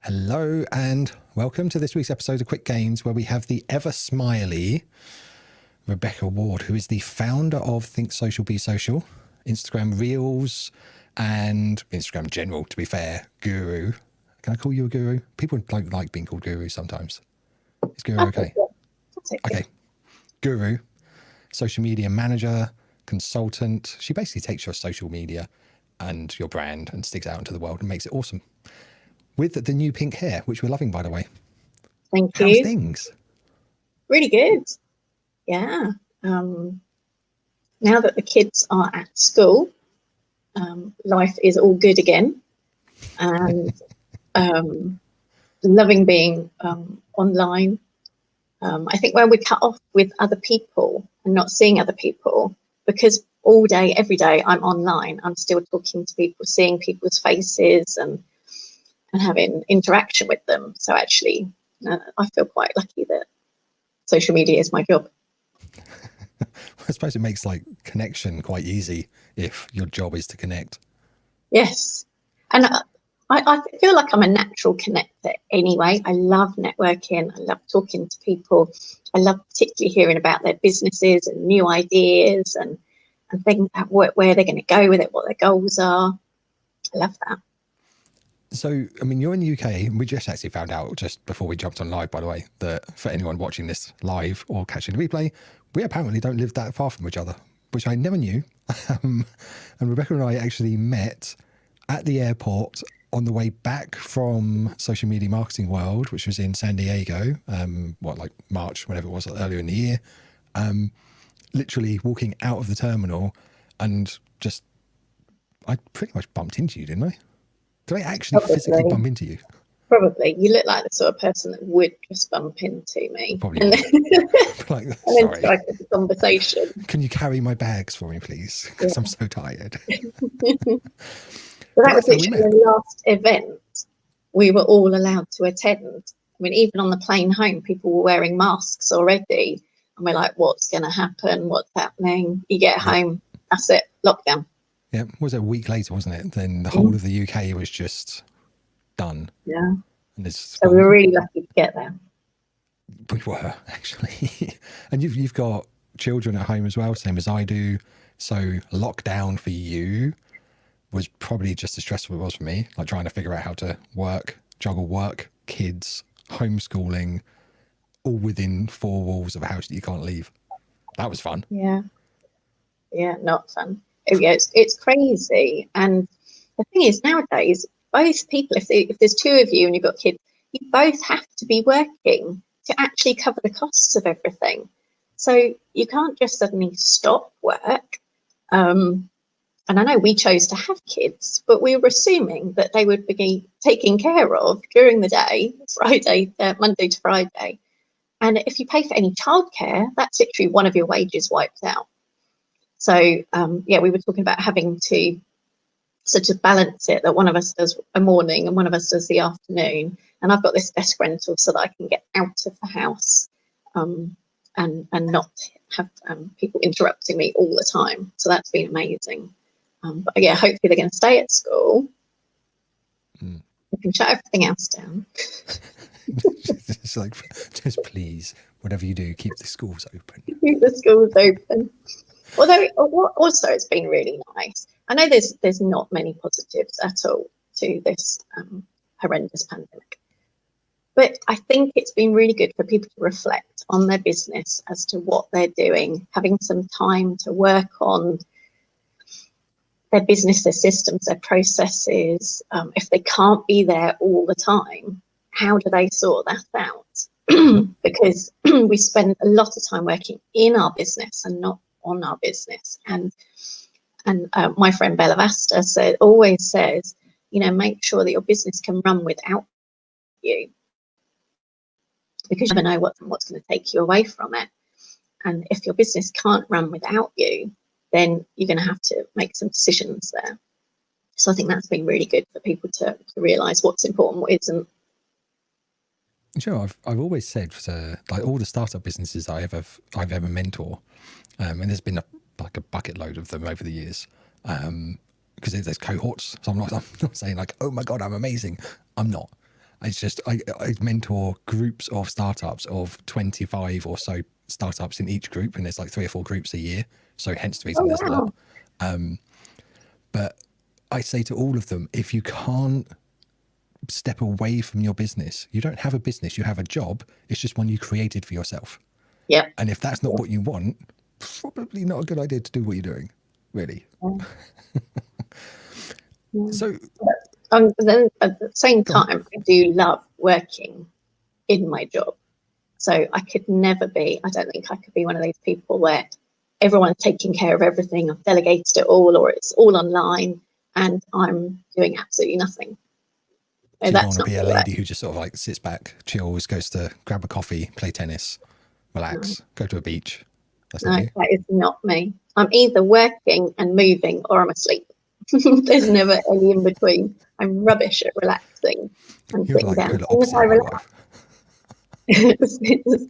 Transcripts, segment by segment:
Hello and welcome to this week's episode of Quick Gains, where we have the ever smiley Rebecca Ward, who is the founder of Think Social Be Social, Instagram Reels, and Instagram General, to be fair, guru. Can I call you a guru? People don't like being called guru sometimes. Is guru okay? Okay. Guru, social media manager, consultant. She basically takes your social media and your brand and sticks it out into the world and makes it awesome. With the new pink hair, which we're loving, by the way. Thank you. How's things? Really good. Yeah. Now that the kids are at school, life is all good again. And loving being online. I think when we cut off with other people and not seeing other people, because all day, every day I'm online, I'm still talking to people, seeing people's faces and having interaction with them. So actually, I feel quite lucky that social media is my job. I suppose it makes like connection quite easy if your job is to connect. Yes. And I feel like I'm a natural connector anyway. I love networking. I love talking to people. I love particularly hearing about their businesses and new ideas and thinking about where they're going to go with it, what their goals are. I love that. So, I mean, you're in the UK, and we just actually found out just before we jumped on live, by the way, that for anyone watching this live or catching the replay, we apparently don't live that far from each other, which I never knew. And Rebecca and I actually met at the airport on the way back from Social Media Marketing World, which was in San Diego, like March, whenever it was, earlier in the year. Literally walking out of the terminal and just, I pretty much bumped into you, didn't I? Did I actually physically bump into you? Probably. You look like the sort of person that would just bump into me. Probably. And then sorry. Strike up a conversation. Can you carry my bags for me, please? Because I'm so tired. Well, that was literally the last event we were all allowed to attend. I mean, even on the plane home, people were wearing masks already. And we're like, what's going to happen? What's happening? You get home, that's it, lockdown. Yeah, it was a week later, wasn't it? Then the whole of the UK was just done. Yeah. And so we were really lucky to get there. We were, actually. And you've got children at home as well, same as I do. So lockdown for you was probably just as stressful as it was for me, like trying to figure out how to juggle work, kids, homeschooling, all within four walls of a house that you can't leave. That was fun. Yeah, not fun. Yeah, it's crazy. And the thing is, nowadays, both people, if there's two of you and you've got kids, you both have to be working to actually cover the costs of everything. So you can't just suddenly stop work. And I know we chose to have kids, but we were assuming that they would be taken care of during the day, Monday to Friday. And if you pay for any childcare, that's literally one of your wages wiped out. So, we were talking about having to sort of balance it, that one of us does a morning and one of us does the afternoon. And I've got this desk rental so that I can get out of the house and not have people interrupting me all the time. So that's been amazing. But yeah, hopefully they're going to stay at school. We can shut everything else down. It's like, just please, whatever you do, keep the schools open. Keep the schools open. Although also it's been really nice. I know there's not many positives at all to this horrendous pandemic, but I think it's been really good for people to reflect on their business as to what they're doing, having some time to work on their business, their systems, their processes. If they can't be there all the time, how do they sort that out? Because we spend a lot of time working in our business and not on our business. And my friend Bella Vasta always says, make sure that your business can run without you, because you never know what's going to take you away from it. And if your business can't run without you, then you're going to have to make some decisions there. So I think that's been really good for people to realise what's important, what isn't. Sure, I've always said like all the startup businesses I've ever mentor, and there's been a bucket load of them over the years, because there's cohorts. So I'm not saying like, oh my god, I'm amazing. I'm not. It's just I mentor groups of startups of 25 or so startups in each group, and there's like 3 or 4 groups a year. So hence the Oh reason there's a wow. lot. But I say to all of them, if you can't step away from your business, you don't have a business, you have a job. It's just one you created for yourself. Yeah. And if that's not what you want, probably not a good idea to do what you're doing, really. Yeah. So Then at the same go on. time, I do love working in my job. So I could never be, I don't think I could be one of those people where everyone's taking care of everything, I've delegated it all, or it's all online and I'm doing absolutely nothing. So So you don't that's want to not be a going to work. lady who just sort of like sits back, chills, goes to grab a coffee, play tennis, No, relax, go to a beach. That's not no, you. that is not me. I'm either working and moving or I'm asleep. There's never any in between. I'm rubbish at relaxing and You're sitting like down. polar opposite of my wife. As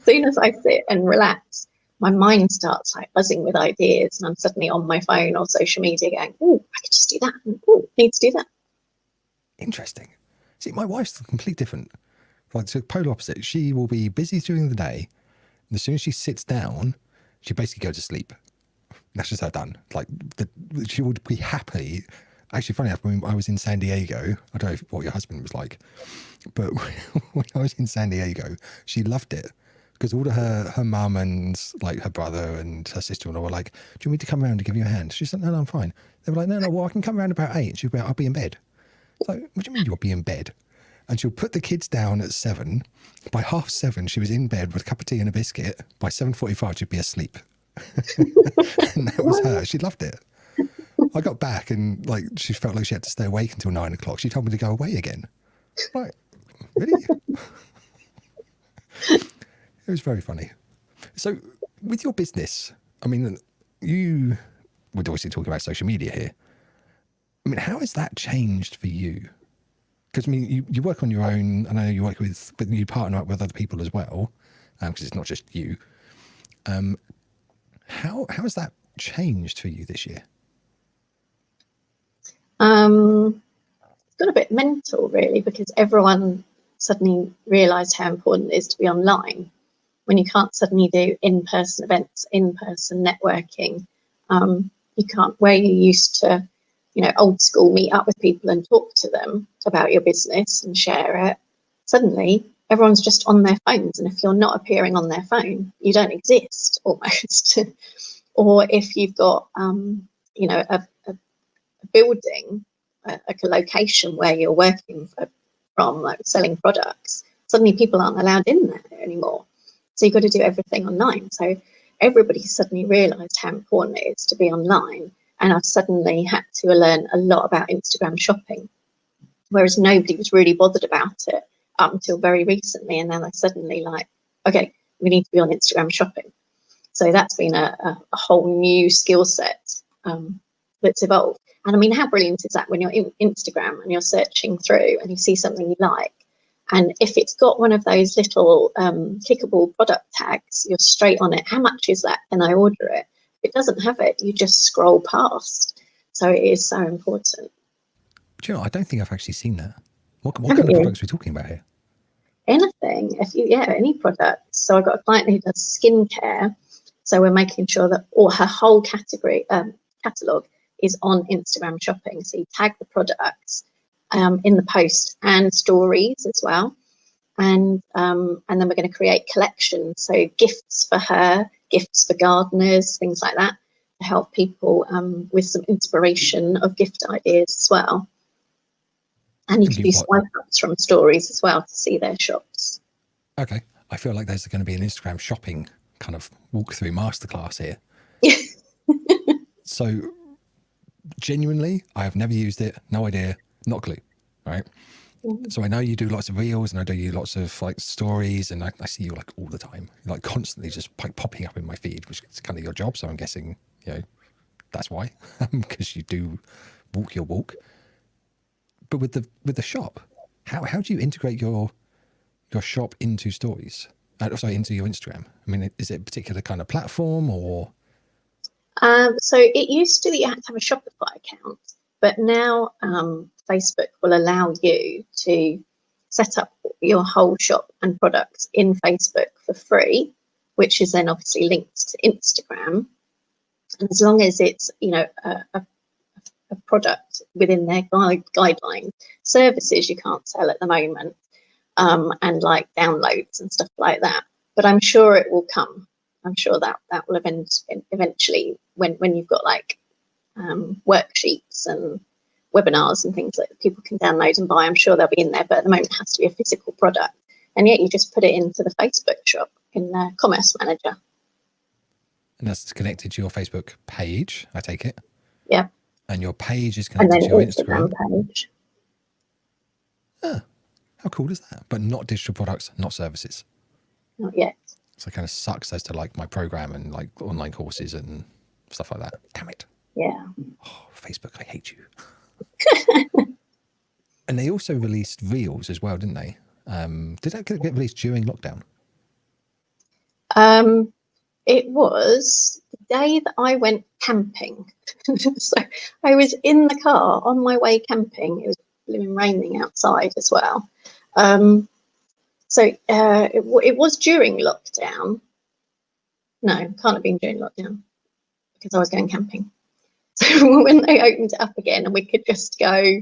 soon as I sit and relax, my mind starts like buzzing with ideas, and I'm suddenly on my phone or social media going, "Oh, I could just do that. Oh, need to do that." Interesting. See, my wife's completely different. Like, so polar opposite. She will be busy during the day, and as soon as she sits down, she basically goes to sleep. That's just her done. Like, she would be happy. Actually, funny enough, when I was in San Diego, I don't know what your husband was like, but when I was in San Diego, she loved it because all of her mum and like her brother and her sister-in-law were like, "Do you want me to come around to give you a hand?" She's like, "No, I'm fine." They were like, "No, well, I can come around about 8." She'd be like, "I'll be in bed." It's like, "What do you mean you'll be in bed?" And she'll put the kids down at 7. By 7:30, she was in bed with a cup of tea and a biscuit. By 7:45, she'd be asleep. And that was her. She loved it. I got back and like she felt like she had to stay awake until 9 o'clock. She told me to go away again. Like, really? It was very funny. So, with your business, I mean, you would obviously talk about social media here. I mean, how has that changed for you? Because I mean, you work on your own. I know you work with, but you partner up with other people as well, because it's not just you. How has that changed for you this year? It's got a bit mental, really, because everyone suddenly realised how important it is to be online when you can't suddenly do in-person events, in-person networking. You can't, where you used to, old school, meet up with people and talk to them about your business and share it. Suddenly, everyone's just on their phones, and if you're not appearing on their phone, you don't exist almost. Or if you've got, a building, like a location where you're working from, like selling products, suddenly people aren't allowed in there anymore. So you've got to do everything online. So everybody suddenly realised how important it is to be online. And I've suddenly had to learn a lot about Instagram shopping, whereas nobody was really bothered about it up until very recently. And then they're suddenly like, okay, we need to be on Instagram shopping. So that's been a whole new skill set that's evolved. And I mean, how brilliant is that when you're in Instagram and you're searching through and you see something you like, and if it's got one of those little clickable product tags, you're straight on it. How much is that? Can I order it? If it doesn't have it, you just scroll past. So it is so important. Do you know, I don't think I've actually seen that. What Haven't kind of you? products are we talking about here? Anything, any product. So I've got a client who does skincare. So we're making sure that all her whole category catalogue is on Instagram shopping. So you tag the products in the post and stories as well. And then we're going to create collections. So gifts for her, gifts for gardeners, things like that, to help people with some inspiration of gift ideas as well. And you can do swipe ups from stories as well to see their shops. Okay. I feel like there's going to be an Instagram shopping kind of walkthrough masterclass here. So, genuinely, I have never used it. No idea. Not a clue. Right. So I know you do lots of reels, and I do lots of like stories, and I see you like all the time, like constantly just like popping up in my feed, which is kind of your job. So I'm guessing, that's why, because you do walk your walk. But with the shop, how do you integrate your shop into stories? Sorry, into your Instagram. I mean, is it a particular kind of platform or? So it used to that you had to have a Shopify account, but now Facebook will allow you to set up your whole shop and products in Facebook for free, which is then obviously linked to Instagram. And as long as it's, you know, a product within their guidelines, services you can't sell at the moment, and like downloads and stuff like that. But I'm sure it will come. I'm sure that will eventually, when you've got like worksheets and webinars and things that people can download and buy, I'm sure they'll be in there. But at the moment, it has to be a physical product, and yet you just put it into the Facebook shop in the Commerce Manager. And that's connected to your Facebook page, I take it. Yeah. And your page is connected to your Instagram page. Ah, how cool is that? But not digital products, not services. Not yet. So it kind of sucks as to like my program and like online courses and stuff like that. Damn it. Yeah. Oh, Facebook, I hate you. And they also released Reels as well, didn't they? Did that get released during lockdown? It was the day that I went camping. So I was in the car on my way camping. It was blooming raining outside as well. So it was during lockdown. No, can't have been during lockdown because I was going camping. So when they opened it up again and we could just go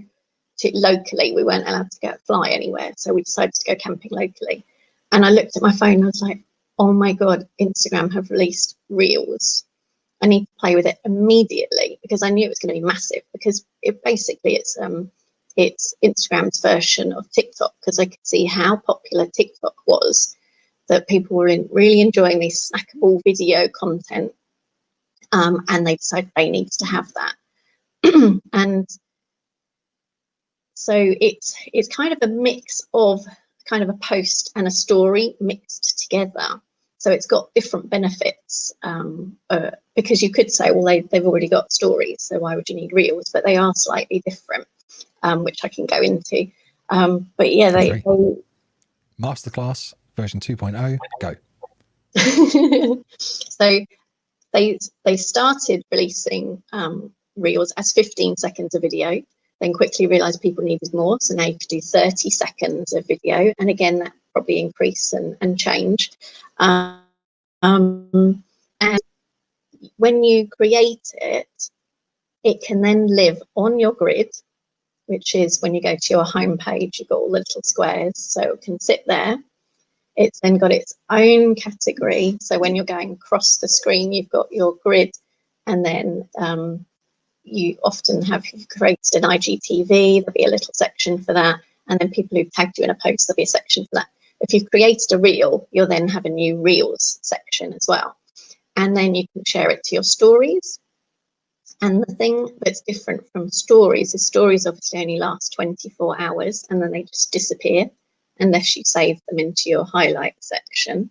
to locally, we weren't allowed to fly anywhere. So we decided to go camping locally. And I looked at my phone and I was like, oh my God, Instagram have released Reels. I need to play with it immediately because I knew it was going to be massive, because it's Instagram's version of TikTok, because I could see how popular TikTok was, that people were really enjoying this snackable video content, and they decided they needed to have that. And so it's kind of a mix of kind of a post and a story mixed together. So it's got different benefits, because you could say, well, they've already got stories, so why would you need Reels? But they are slightly different, which I can go into. But yeah, they Masterclass version 2.0, go. So they started releasing Reels as 15 seconds of video, then quickly realized people needed more, so now you could do 30 seconds of video, and again that probably increase and change. And when you create it, it can then live on your grid, which is when you go to your home page, you've got all the little squares, so it can sit there. It's then got its own category, so when you're going across the screen, you've got your grid, and then you often have, if you've created an IGTV, there'll be a little section for that, and then people who've tagged you in a post, there'll be a section for that. If you've created a reel, you'll then have a new Reels section as well. And then you can share it to your stories. And the thing that's different from stories is stories obviously only last 24 hours and then they just disappear unless you save them into your highlight section.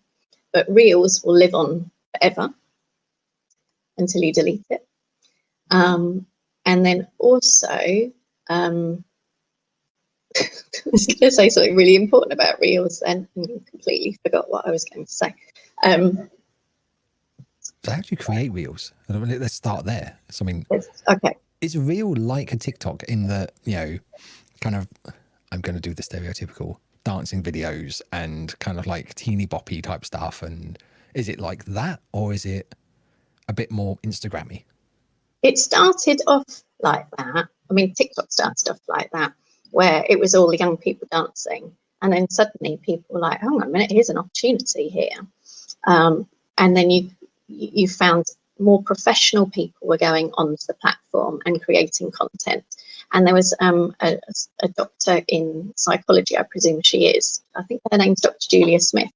But Reels will live on forever until you delete it. And then also, I was going to say something really important about Reels then and completely forgot what I was going to say. So how do you create Reels? Let's start there. So, I mean, okay. Is Reel like a TikTok in that, you know, kind of, I'm going to do the stereotypical dancing videos and kind of like teeny boppy type stuff? And is it like that, or is it a bit more Instagrammy? It started off like that. I mean, TikTok started off like that, where it was all the young people dancing. And then suddenly people were like, hang on a minute, here's an opportunity here. And then you found more professional people were going onto the platform and creating content. And there was a doctor in psychology, I presume she is. I think her name's Dr. Julia Smith.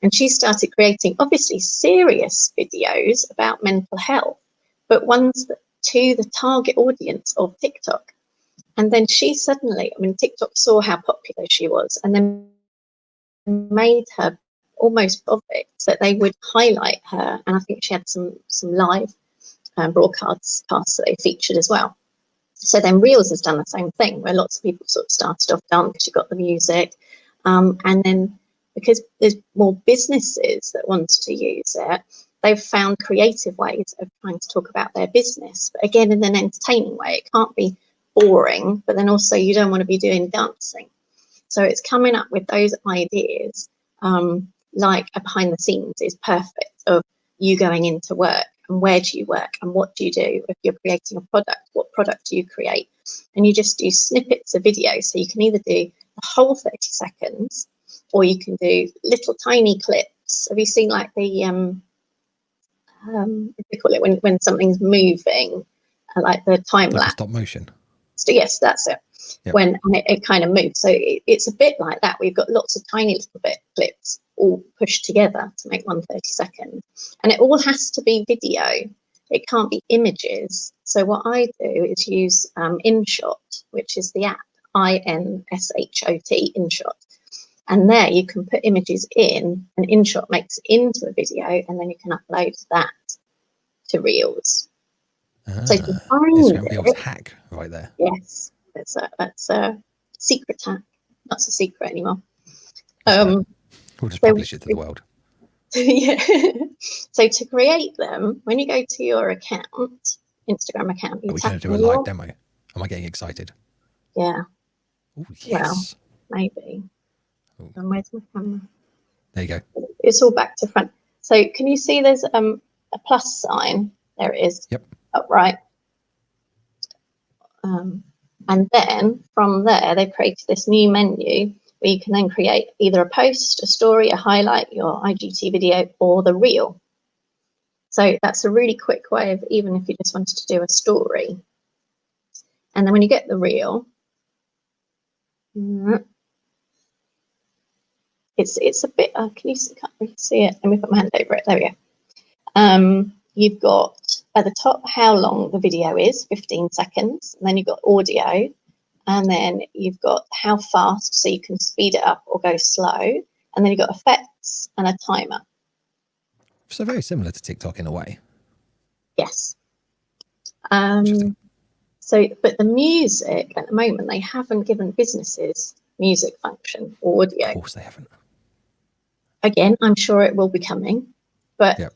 And she started creating obviously serious videos about mental health, but ones that to the target audience of TikTok. And then she suddenly, I mean, TikTok saw how popular she was and then made her almost perfect, that they would highlight her. And I think she had some live broadcasts that they featured as well. So then Reels has done the same thing, where lots of people sort of started off dance because you've got the music. And then because there's more businesses that want to use it, they've found creative ways of trying to talk about their business, but again, in an entertaining way. It can't be boring, but then also you don't want to be doing dancing. So it's coming up with those ideas, like a behind the scenes is perfect of you going into work and where do you work and what do you do. If you're creating a product, what product do you create? And you just do snippets of video. So you can either do the whole 30 seconds or you can do little tiny clips. Have you seen like the, what do they call it, when something's moving, like the time Like lapse? stop motion. So yes, that's it. Yep. When it kind of moves. So it's a bit like that. We've got lots of tiny little bit clips all pushed together to make 1 30-second. And it all has to be video. It can't be images. So what I do is use InShot, which is the app, InShot, InShot. And there you can put images in, and InShot makes it into a video, and then you can upload that to Reels. So to find Instagram Reels hack right there. Yes, that's a secret hack. Not so secret anymore. We'll just publish it to the world. Yeah. So to create them, when you go to your account, Instagram account, Are we going to do a live demo? Am I getting excited? Yeah. Oh, yes. Well, maybe. And where's my camera? There you go. It's all back to front. So can you see there's a plus sign? There it is. Yep. Upright. And then from there, they've created this new menu where you can then create either a post, a story, a highlight, your IGT video, or the reel. So that's a really quick way of, even if you just wanted to do a story. And then when you get the reel, it's a bit, can't really see it? Let me put my hand over it. There we go. You've got at the top how long the video is, 15 seconds. And then you've got audio. And then you've got how fast, so you can speed it up or go slow. And then you've got effects and a timer. So very similar to TikTok in a way. Yes. So, but the music at the moment, they haven't given businesses music function or audio. Of course they haven't. Again, I'm sure it will be coming, but yep.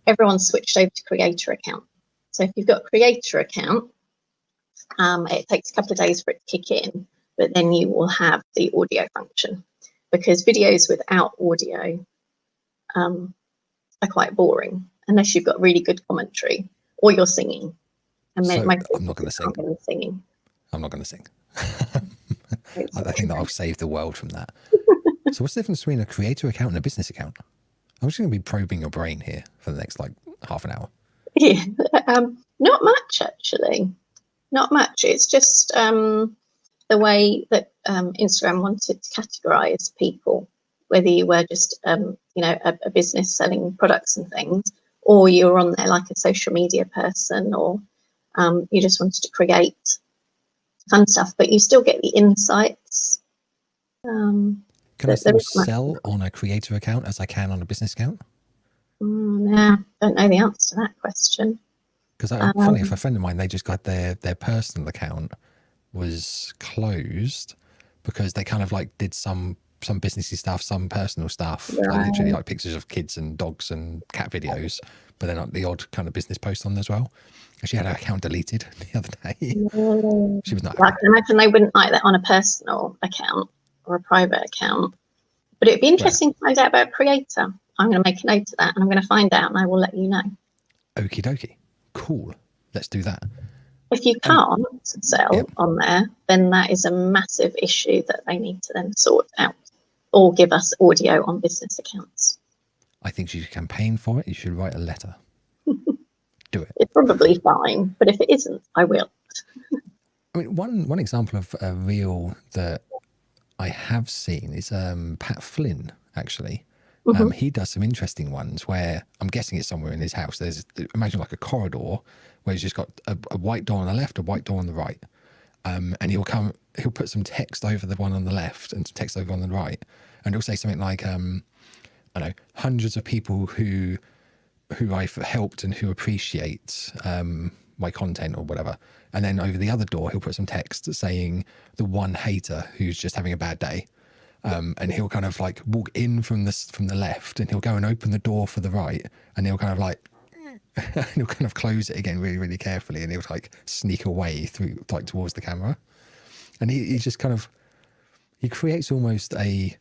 Everyone's switched over to creator account. So if you've got creator account, it takes a couple of days for it to kick in, but then you will have the audio function, because videos without audio are quite boring unless you've got really good commentary or you're singing. And so I'm not going to sing. Singing. I'm not going to sing. I think that I'll save the world from that. So what's the difference between a creator account and a business account? I'm just going to be probing your brain here for the next like half an hour. Yeah, not much actually. Not much. It's just the way that Instagram wanted to categorize people, whether you were just a business selling products and things, or you're on there like a social media person, or you just wanted to create fun stuff, but you still get the insights. Can I still sell on a creator account as I can on a business account? No, don't know the answer to that question. Because funny, if a friend of mine, they just got their personal account was closed because they kind of like did some businessy stuff, some personal stuff, right. Like literally like pictures of kids and dogs and cat videos, but then like the odd kind of business post on as well. And she had her account deleted the other day. She was not happy. I can imagine they wouldn't like that on a personal account or a private account. But it'd be interesting to find out about creator. I'm going to make a note of that, and I'm going to find out, and I will let you know. Okie dokie. Cool. Let's do that. If you can't sell on there, then that is a massive issue that they need to then sort out, or give us audio on business accounts. I think you should campaign for it. You should write a letter. Do it. It's probably fine, but if it isn't, I will. I mean, one example of a reel that I have seen is Pat Flynn, actually. Mm-hmm. He does some interesting ones where I'm guessing it's somewhere in his house. There's, imagine like a corridor where he's just got a white door on the left, a white door on the right. And he'll put some text over the one on the left and some text over on the right. And he'll say something like, I don't know, hundreds of people who I've helped and who appreciate my content or whatever. And then over the other door, he'll put some text saying the one hater who's just having a bad day. And he'll kind of like walk in from the left, and he'll go and open the door for the right, and he'll kind of like, and he'll kind of close it again really, really carefully, and he'll like sneak away through like towards the camera. And he's just kind of, he creates almost a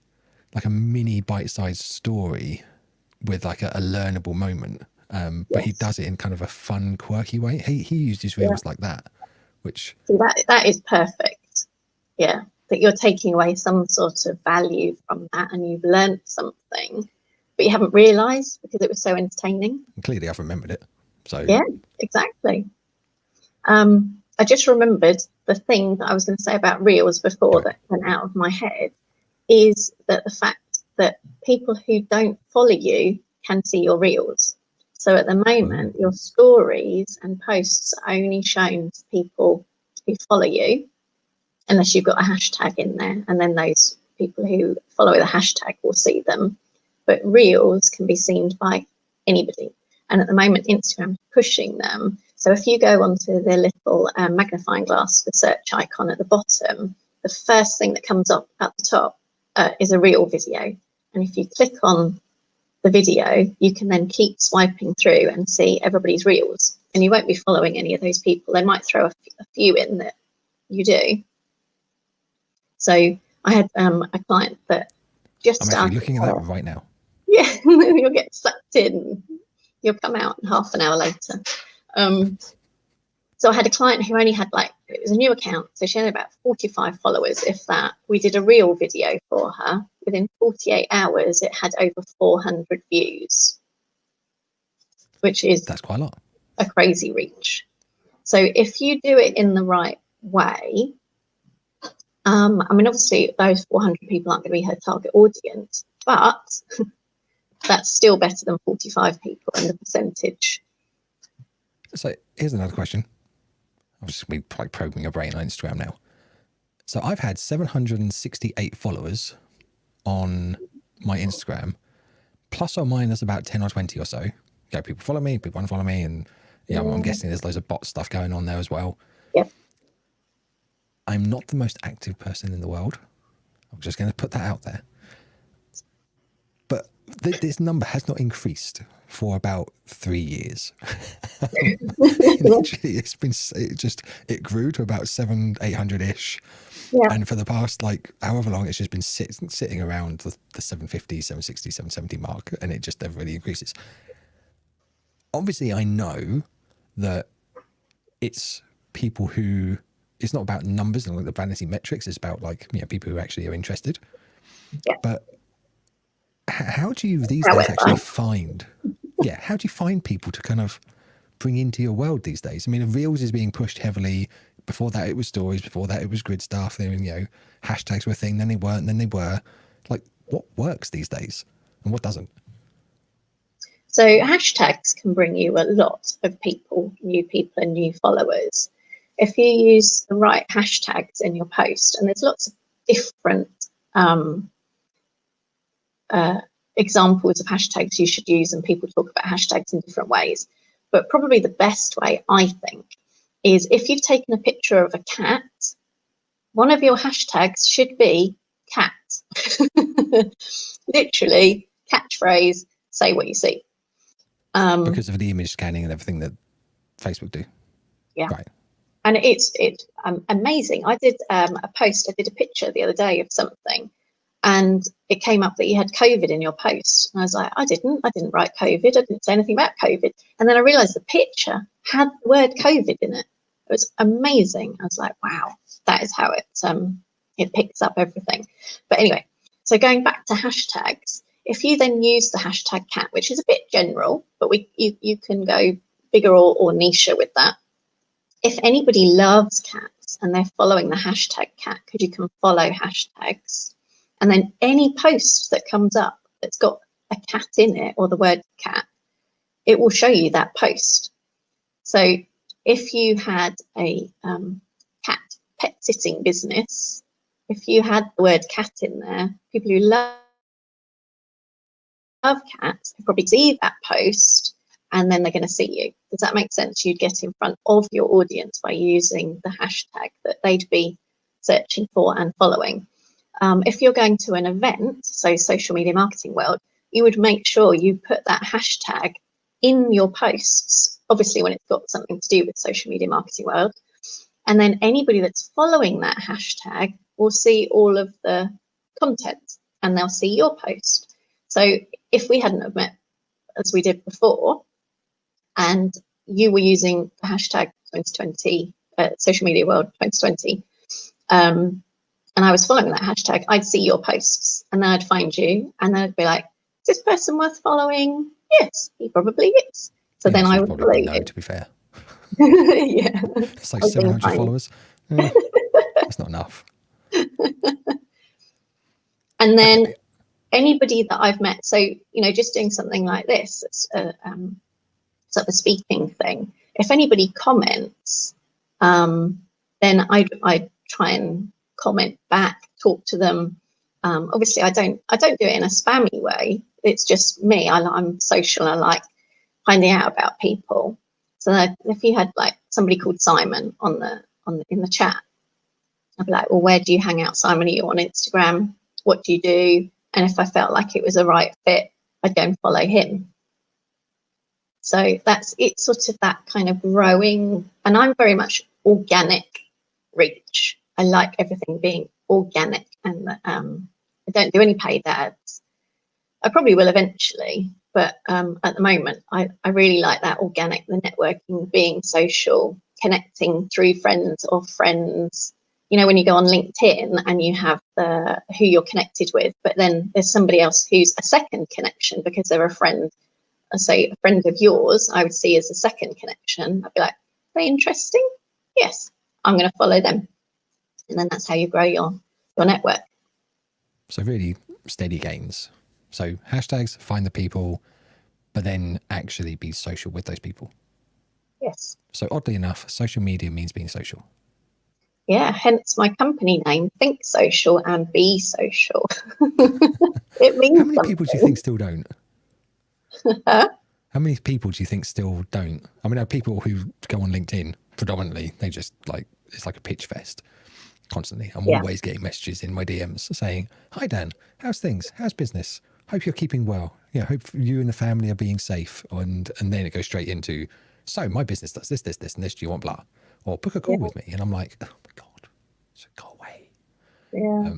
mini bite-sized story with like a learnable moment. But he Yes. does it in kind of a fun, quirky way. He used his Yeah. reels like that, which So that is perfect. Yeah. That you're taking away some sort of value from that and you've learned something, but you haven't realised because it was so entertaining. clearly I've remembered it. So Yeah, exactly. I just remembered the thing that I was going to say about reels before that went out of my head is that the fact that people who don't follow you can see your reels. So at the moment, your stories and posts are only shown to people who follow you, unless you've got a hashtag in there, and then those people who follow the hashtag will see them. But reels can be seen by anybody. And at the moment, Instagram is pushing them. So if you go onto the little magnifying glass, the search icon at the bottom, the first thing that comes up at the top is a reel video. And if you click on the video, you can then keep swiping through and see everybody's reels. And you won't be following any of those people. They might throw a few in that you do. So I had a client that just I'm started. actually looking at that right now. Yeah, you'll get sucked in. You'll come out half an hour later. So I had a client who only had it was a new account, so she had about 45 followers, if that. We did a reel video for her. Within 48 hours, it had over 400 views, which is That's quite a lot. a crazy reach. So if you do it in the right way, I mean, obviously those 400 people aren't going to be her target audience, but that's still better than 45 people in the percentage. So here's another question. I'll just be like probing your brain on Instagram now. So I've had 768 followers on my Instagram, plus or minus about 10 or 20 or so. Yeah, people follow me, people unfollow me, and yeah, I'm guessing there's loads of bot stuff going on there as well. Yep. I'm not the most active person in the world. I'm just going to put that out there. But this number has not increased for about 3 years. Literally, it grew to about 800 ish. Yeah. And for the past however long, it's just been sitting around the 750, 760, 770 mark, and it just never really increases. Obviously, I know that it's people who, it's not about numbers and the vanity metrics, it's about people who actually are interested. Yeah. But how do you these days actually find, how do you find people to kind of bring into your world these days? I mean, Reels is being pushed heavily. Before that, it was stories. Before that, it was grid stuff. Then, hashtags were a thing. Then they weren't. Then they were. What works these days and what doesn't? So hashtags can bring you a lot of people, new people and new followers. If you use the right hashtags in your post, and there's lots of different examples of hashtags you should use, and people talk about hashtags in different ways. But probably the best way, I think, is if you've taken a picture of a cat, one of your hashtags should be cat. Literally, catchphrase, say what you see. Because of the image scanning and everything that Facebook do. Yeah. Right. And it's amazing. I did a post, I did a picture the other day of something, and it came up that you had COVID in your post. And I was like, I didn't write COVID. I didn't say anything about COVID. And then I realized the picture had the word COVID in it. It was amazing. I was like, wow, that is how it picks up everything. But anyway, so going back to hashtags, if you then use the hashtag cat, which is a bit general, but you can go bigger or niche with that. If anybody loves cats and they're following the hashtag cat, because you can follow hashtags, and then any post that comes up that's got a cat in it or the word cat, it will show you that post. So if you had a cat pet sitting business, if you had the word cat in there, people who love cats probably see that post, and then they're going to see you. Does that make sense? You'd get in front of your audience by using the hashtag that they'd be searching for and following. If you're going to an event, so social media marketing world, you would make sure you put that hashtag in your posts, obviously when it's got something to do with social media marketing world. And then anybody that's following that hashtag will see all of the content and they'll see your post. So if we hadn't have met as we did before, and you were using the hashtag 2020, social media world 2020, and I was following that hashtag, I'd see your posts and then I'd find you and then I'd be like, is this person worth following? Yes, he probably is. So then I would follow you. No, to be fair. Yeah. It's like 700 followers. That's not enough. And then anybody that I've met, so, just doing something like this, sort of a speaking thing, if anybody comments, then I try and comment back, talk to them. Obviously I don't do it in a spammy way. It's just me. I'm social. I like finding out about people. So that if you had like somebody called Simon in the chat, I'd be like, well, where do you hang out, Simon? Are you on Instagram? What do you do? And if I felt like it was a right fit, I'd go and follow him. So it's sort of that kind of growing, and I'm very much organic reach. I like everything being organic, and I don't do any paid ads. I probably will eventually, but at the moment, I really like that organic, the networking, being social, connecting through friends of friends. When you go on LinkedIn and you have who you're connected with, but then there's somebody else who's a second connection because they're a friend. Say a friend of yours, I would see as a second connection. I'd be like, are they interesting? Yes, I'm going to follow them. And then that's how you grow your network. So really steady gains. So hashtags, find the people, but then actually be social with those people. Yes. So oddly enough, social media means being social. Yeah, hence my company name, Think Social and Be Social. It means How many something. people do you think still don't? Huh? How many people do you think still don't? I mean, there are people who go on LinkedIn predominantly. They just it's like a pitch fest constantly. I'm always getting messages in my DMs saying, "Hi Dan, how's things? How's business? Hope you're keeping well. Yeah, hope you and the family are being safe." And then it goes straight into, "So my business does this, this, and this. Do you want blah? Or book a call with me?" And I'm like, "Oh my god, so go away." Yeah.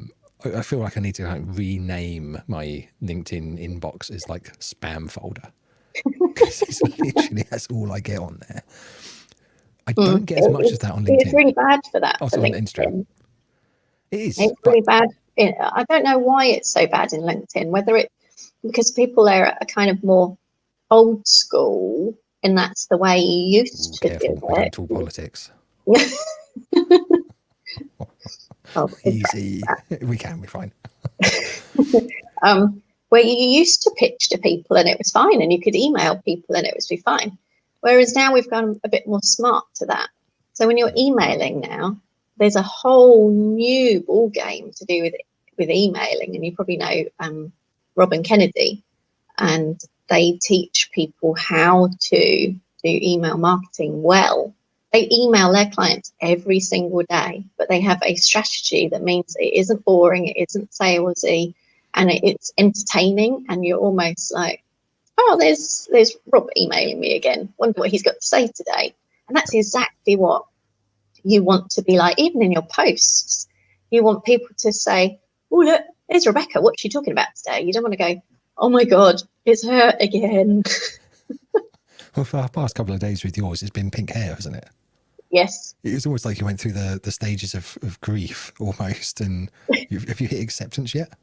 I feel like I need to rename my LinkedIn inbox as like spam folder. It's literally, that's all I get on there. I don't get as much as that on LinkedIn. It's really bad for that. Also on Instagram. It is. It's really bad. I don't know why it's so bad in LinkedIn, whether it's because people there are kind of more old school and that's the way you used to do it. We don't talk politics. Easy. We can be fine. Where you used to pitch to people and it was fine, and you could email people and it would be fine. Whereas now we've gone a bit more smart to that. So when you're emailing now, there's a whole new ball game to do with emailing, and you probably know Robin Kennedy, and they teach people how to do email marketing well. They email their clients every single day, but they have a strategy that means it isn't boring, it isn't salesy, and it's entertaining, and you're almost like, oh, there's Rob emailing me again. Wonder what he's got to say today. And that's exactly what you want to be like, even in your posts. You want people to say, oh, look, there's Rebecca. What's she talking about today? You don't want to go, oh my God, it's her again. Well, for our past couple of days with yours, it's been pink hair, hasn't it? Yes. It was almost like you went through the stages of grief almost. And have you hit acceptance yet?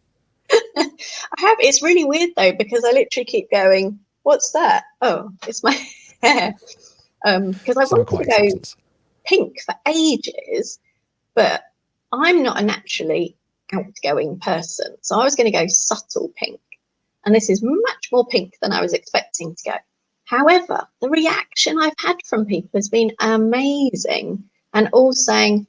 I have. It's really weird though, because I literally keep going, what's that? Oh, it's my hair. Because I wanted to go pink for ages, but I'm not a naturally outgoing person. So I was going to go subtle pink. And this is much more pink than I was expecting to go. However, the reaction I've had from people has been amazing, and all saying,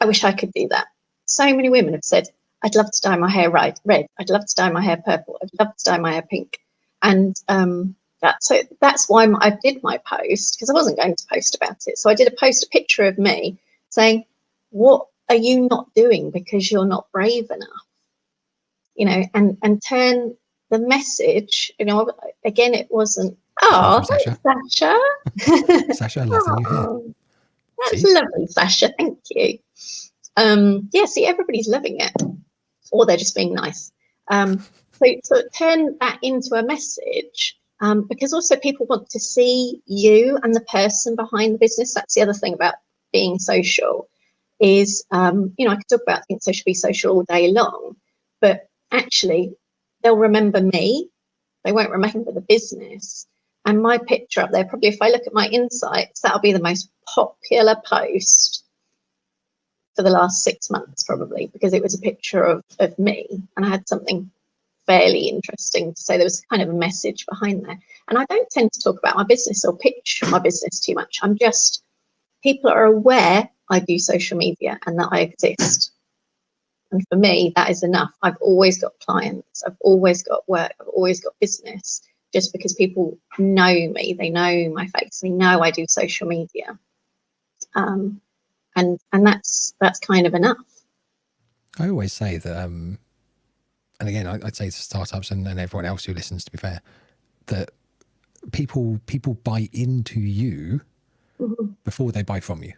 I wish I could do that. So many women have said, I'd love to dye my hair red. I'd love to dye my hair purple. I'd love to dye my hair pink. And that's why I did my post, because I wasn't going to post about it. So I did a picture of me saying, what are you not doing because you're not brave enough? You know, and turn the message, you know, again, it wasn't, oh, Sasha. Sasha, lovely you here. That's lovely, Sasha. Thank you. Yeah, see, everybody's loving it, or they're just being nice. So turn that into a message, because also people want to see you and the person behind the business. That's the other thing about being social is, I could talk about things social, be social all day long, but actually they'll remember me. They won't remember the business. And my picture up there, probably if I look at my insights, that'll be the most popular post for the last 6 months, probably, because it was a picture of me and I had something fairly interesting to say. There was kind of a message behind there. And I don't tend to talk about my business or pitch my business too much. People are aware I do social media and that I exist. And for me, that is enough. I've always got clients. I've always got work. I've always got business, just because people know me. They know my face. They know I do social media. And that's kind of enough. I always say that, and again, I'd say to startups and everyone else who listens, to be fair, that people buy into you before they buy from you.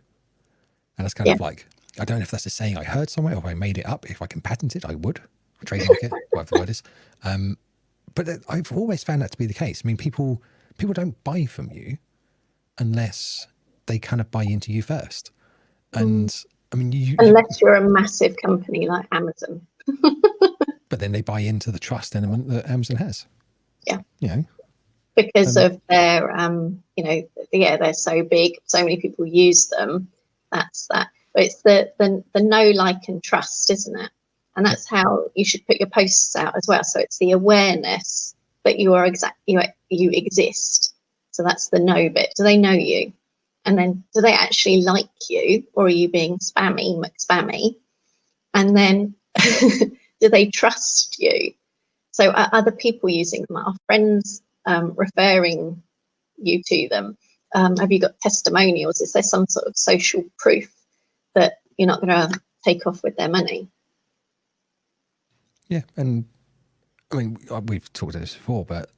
And that's kind of like, I don't know if that's a saying I heard somewhere or if I made it up. If I can patent it, I would. Trademark it, whatever the word is. But I've always found that to be the case. I mean, people don't buy from you unless they kind of buy into you first. And I mean, unless you're a massive company like Amazon. But then they buy into the trust element that Amazon has. Yeah. Because of their, they're so big, so many people use them. That's that. But it's the know, like, and trust, isn't it? And that's how you should put your posts out as well. So it's the awareness that you exist. So that's the know bit. Do they know you? And then do they actually like you, or are you being spammy, McSpammy? And then do they trust you? So are other people using them? Are friends referring you to them? Have you got testimonials? Is there some sort of social proof that you're not going to take off with their money? Yeah, and I mean, we've talked about this before, but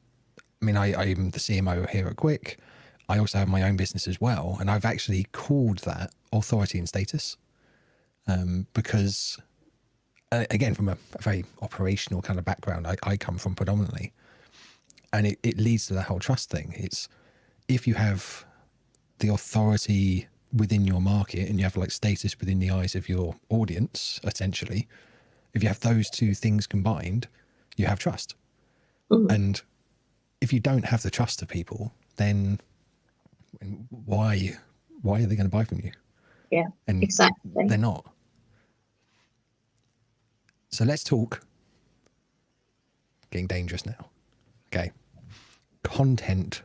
I mean, I'm the CMO here at Quicc. I also have my own business as well, and I've actually called that authority and status, because, again, from a very operational kind of background, I come from predominantly, and it leads to the whole trust thing. It's if you have the authority within your market and you have like status within the eyes of your audience, essentially, if you have those two things combined, you have trust. And if you don't have the trust of people, then why are they going to buy from you? Yeah, And exactly. They're not. So let's talk getting dangerous now. Okay. Content.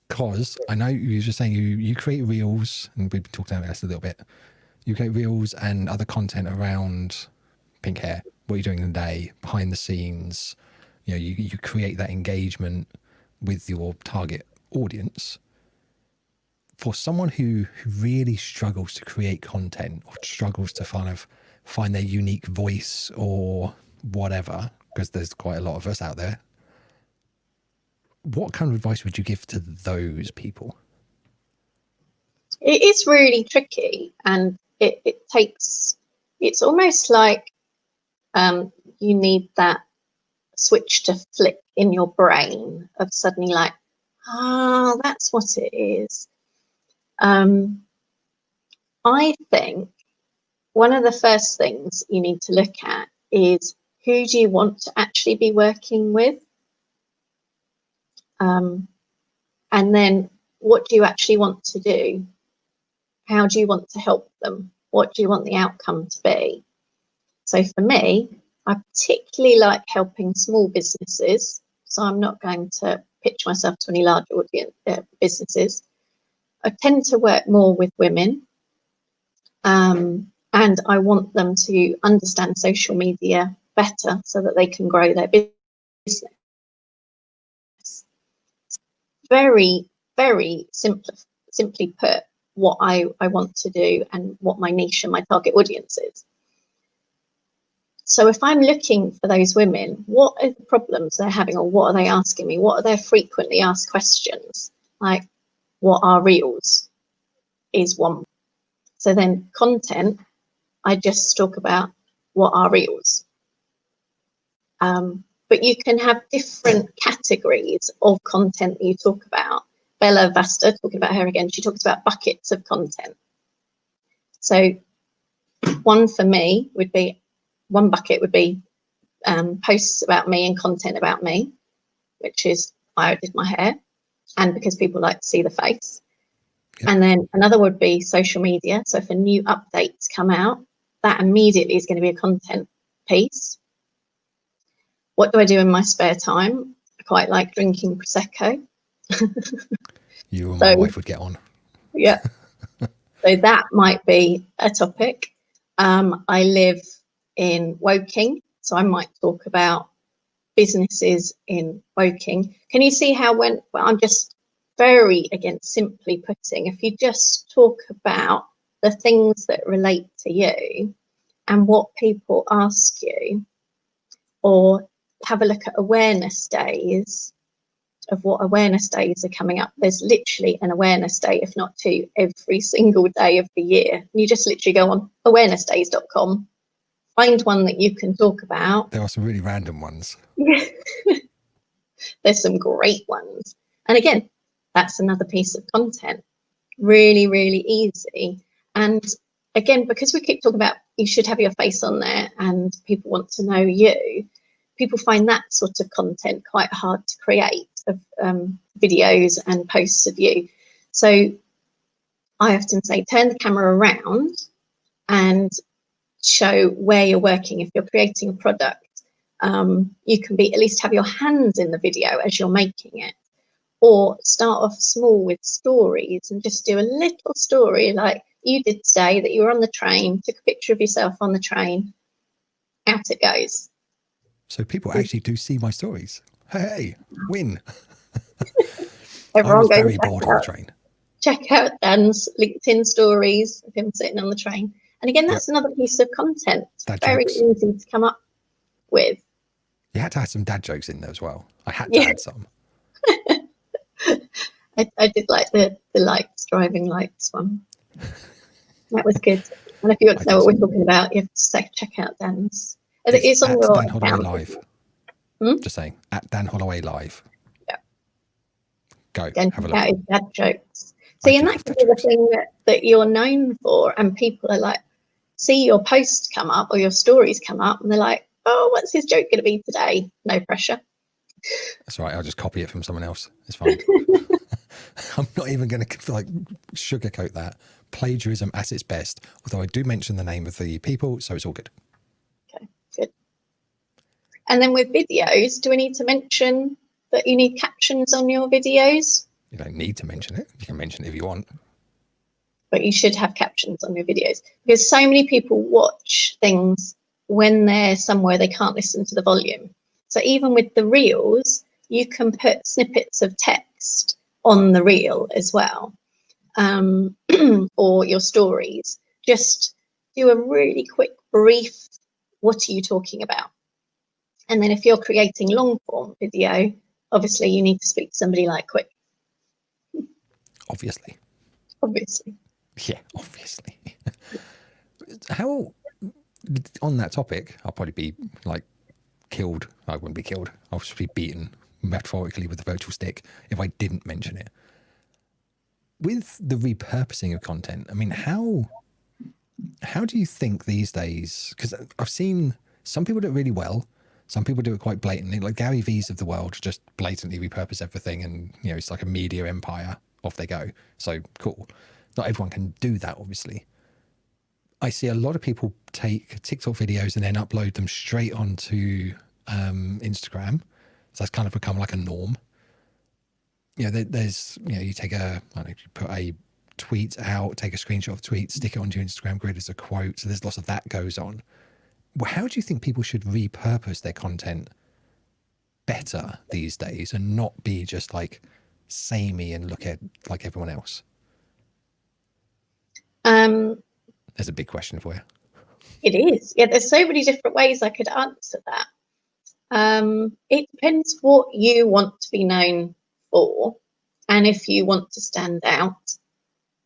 Because I know you were just saying you create reels, and we've been talking about this a little bit. You create reels and other content around pink hair, what you're doing in the day, behind the scenes. You create that engagement with your target audience. For someone who really struggles to create content or struggles to kind of find their unique voice or whatever, because there's quite a lot of us out there, what kind of advice would you give to those people? It is really tricky, and it's almost like you need that switch to flick in your brain of suddenly like, that's what it is. I think one of the first things you need to look at is, who do you want to actually be working with? And then what do you actually want to do? How do you want to help them? What do you want the outcome to be? So for me, I particularly like helping small businesses. So I'm not going to pitch myself to any large audience businesses. I tend to work more with women. And I want them to understand social media better so that they can grow their business. Very, very simply put, what I want to do and what my niche and my target audience is. So if I'm looking for those women, what are the problems they're having, or what are they asking me? What are their frequently asked questions? Like, what are reels is one. So then content I just talk about what are reels. But you can have different categories of content that you talk about. Bella Vasta, talking about her again, she talks about buckets of content. So one bucket would be posts about me and content about me, which is why I did my hair and because people like to see the face. Yep. And then another would be social media. So if a new updates come out, that immediately is going to be a content piece. What do I do in my spare time? I quite like drinking Prosecco. You and my wife would get on. Yeah. So that might be a topic. I live in Woking, so I might talk about businesses in Woking. Can you see how when I'm just very, again, simply putting, if you just talk about the things that relate to you and what people ask you, or have a look at awareness days of what awareness days are coming up. There's literally an awareness day, if not two, every single day of the year. And you just literally go on awarenessdays.com, find one that you can talk about. There are some really random ones. There's some great ones. And again, that's another piece of content. Really, really easy. And again, because we keep talking about you should have your face on there and people want to know you, people find that sort of content quite hard to create, of videos and posts of you. So I often say, turn the camera around and show where you're working. If you're creating a product, you can at least have your hands in the video as you're making it, or start off small with stories and just do a little story like you did today, that you were on the train, took a picture of yourself on the train, out it goes. So people actually do see my stories. Hey, win. Everyone I was goes very bored on the train. Check out Dan's LinkedIn stories of him sitting on the train. And again, that's another piece of content. It's very easy to come up with. You had to have some dad jokes in there as well. I had to add some. I did like the lights, driving lights one. That was good. And if you want to know what we're talking about, you have to check out Dan's. It's on your Dan Holloway account. Live. Just saying, at Dan Holloway Live. Yeah. Go, Dan, have a look. his dad jokes. See, and that could be the thing that you're known for, and people are like, see your posts come up or your stories come up, and they're like, oh, what's his joke going to be today? No pressure. That's all right. I'll just copy it from someone else. It's fine. I'm not even going to like sugarcoat that. Plagiarism at its best. Although I do mention the name of the people, so it's all good. Okay, good. And then with videos, do we need to mention that you need captions on your videos? You don't need to mention it. You can mention it if you want. But you should have captions on your videos, because so many people watch things when they're somewhere they can't listen to the volume. So even with the reels, you can put snippets of text on the reel as well, or your stories. Just do a really quick brief, what are you talking about? And then if you're creating long form video, obviously you need to speak to somebody like Quicc. Obviously. Yeah, obviously. How, on that topic, I'll probably be like killed. I wouldn't be killed. I'll just be beaten metaphorically with a virtual stick if I didn't mention it. With the repurposing of content, I mean, how do you think these days, because I've seen some people do it really well, some people do it quite blatantly, like Gary V's of the world just blatantly repurpose everything, and you know, it's like a media empire, off they go. So cool. Not everyone can do that, obviously. I see a lot of people take TikTok videos and then upload them straight onto Instagram. So that's kind of become like a norm. You know, there's, you know, you take a, I don't know, you put a tweet out, take a screenshot of a tweet, stick it onto your Instagram grid as a quote. So there's lots of that goes on. Well, how do you think people should repurpose their content better these days and not be just like samey and look at like everyone else? There's a big question for you. It is. Yeah, there's so many different ways I could answer that. It depends what you want to be known for, and if you want to stand out,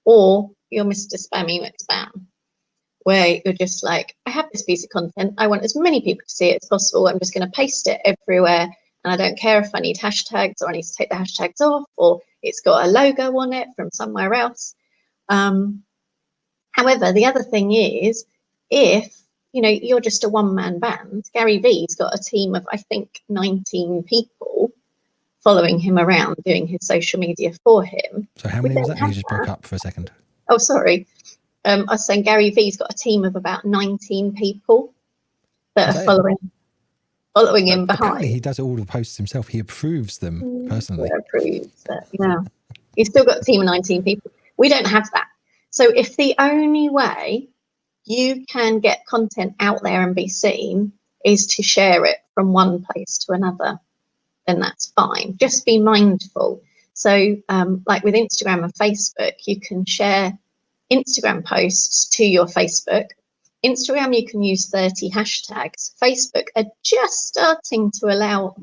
or you're Mr. Spammy McSpam. where you're just like, I have this piece of content. I want as many people to see it as possible. I'm just going to paste it everywhere. And I don't care if I need hashtags or I need to take the hashtags off or it's got a logo on it from somewhere else. However, the other thing is, if you're just a one-man band, Gary Vee's got a team of, I think, 19 people following him around doing his social media for him. So how many was that? You just broke up for a second. Oh, sorry. I was saying Gary Vee's got a team of about 19 people that are following him behind. Apparently he does all the posts himself. He approves them personally. Yeah. He's still got a team of 19 people. We don't have that. So if the only way you can get content out there and be seen is to share it from one place to another, then that's fine. Just be mindful. So like with Instagram and Facebook, you can share Instagram posts to your Facebook. Instagram, you can use 30 hashtags. Facebook are just starting to allow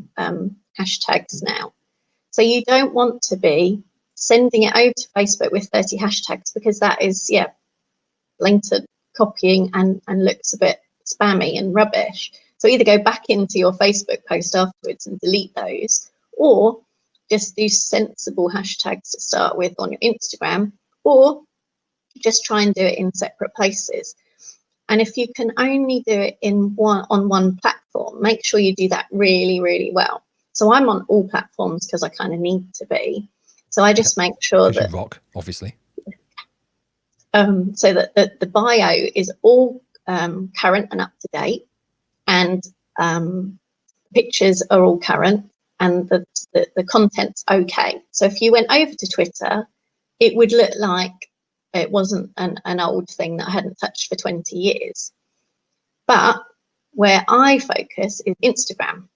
hashtags now. So you don't want to be sending it over to Facebook with 30 hashtags because that is, blatant copying and looks a bit spammy and rubbish. So either go back into your Facebook post afterwards and delete those, or just do sensible hashtags to start with on your Instagram, or just try and do it in separate places. And if you can only do it on one platform, make sure you do that really, really well. So I'm on all platforms because I kind of need to be. So I just make sure that you rock, obviously. So that the bio is all current and up to date, and pictures are all current, and the content's okay. So if you went over to Twitter, it would look like it wasn't an old thing that I hadn't touched for 20 years. But where I focus is Instagram.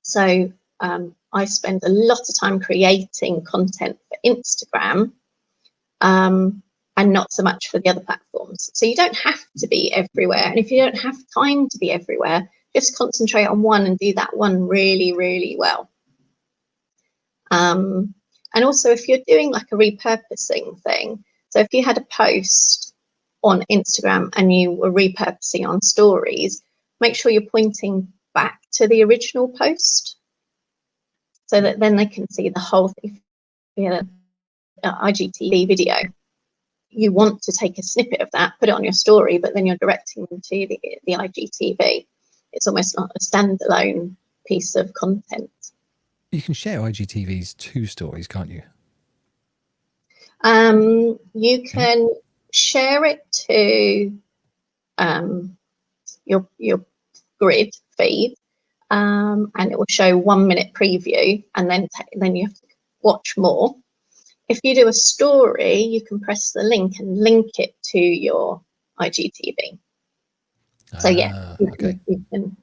So I spend a lot of time creating content for Instagram and not so much for the other platforms. So you don't have to be everywhere. And if you don't have time to be everywhere, just concentrate on one and do that one really, really well. And also if you're doing like a repurposing thing, so if you had a post on Instagram and you were repurposing on stories, make sure you're pointing back to the original post so that then they can see the whole thing. If you had an IGTV video, you want to take a snippet of that, put it on your story, but then you're directing them to the IGTV. It's almost not a standalone piece of content. You can share IGTVs to stories, can't you? You can share it to your grid feed, and it will show 1 minute preview, and then you have to watch more. If you do a story, you can press the link and link it to your IGTV. So you can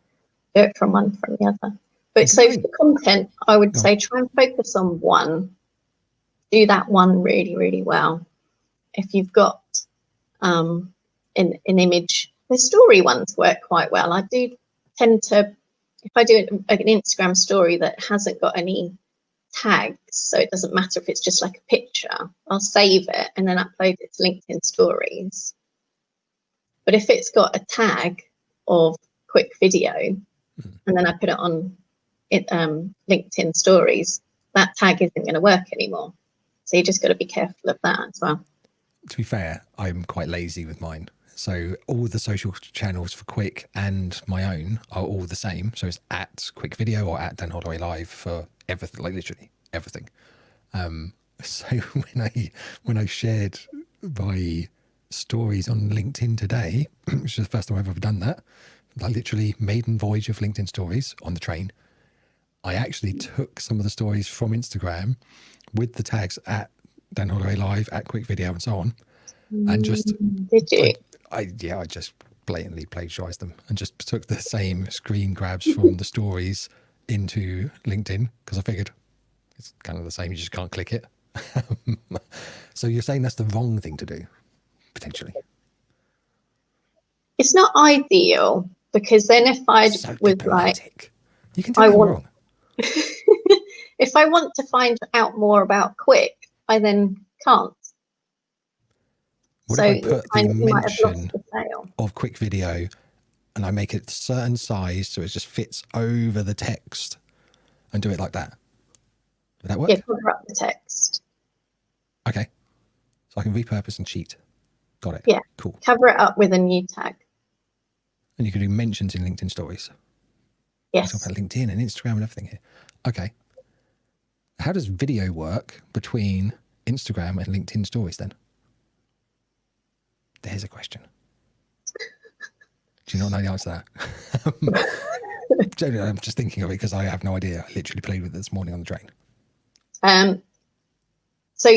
do it from one from the other. But so for content, I would say try and focus on one. Do that one really, really well. If you've got an image, the story ones work quite well. I do tend to, if I do an Instagram story that hasn't got any tags, so it doesn't matter if it's just like a picture, I'll save it and then upload it to LinkedIn stories. But if it's got a tag of Quicc video and then I put it on LinkedIn stories, that tag isn't going to work anymore. So you just got to be careful of that as well. To be fair, I'm quite lazy with mine. So all the social channels for Quicc and my own are all the same. So it's at Quicc Video or at Dan Holloway Live for everything, like literally everything. So when I shared my stories on LinkedIn today, which is the first time I've ever done that, I literally maiden voyage of LinkedIn stories on the train. I actually took some of the stories from Instagram with the tags at Dan Holloway Live, at Quicc Video, and so on, and just did you? I just blatantly plagiarized them and just took the same screen grabs from the stories into LinkedIn because I figured it's kind of the same. You just can't click it. So you're saying that's the wrong thing to do, potentially? It's not ideal because then if I was like, you can tell me wrong. If I want to find out more about Quicc, I then can't. What if I put the mention of Quicc video and I make it a certain size so it just fits over the text and do it like that. Would that work? Yeah, cover up the text. Okay. So I can repurpose and cheat. Got it. Yeah. Cool. Cover it up with a new tag. And you can do mentions in LinkedIn stories. Yes. Talk about LinkedIn and Instagram and everything here. Okay. How does video work between Instagram and LinkedIn stories then? There's a question. Do you not know the answer to that? I'm just thinking of it because I have no idea. I literally played with it this morning on the train. So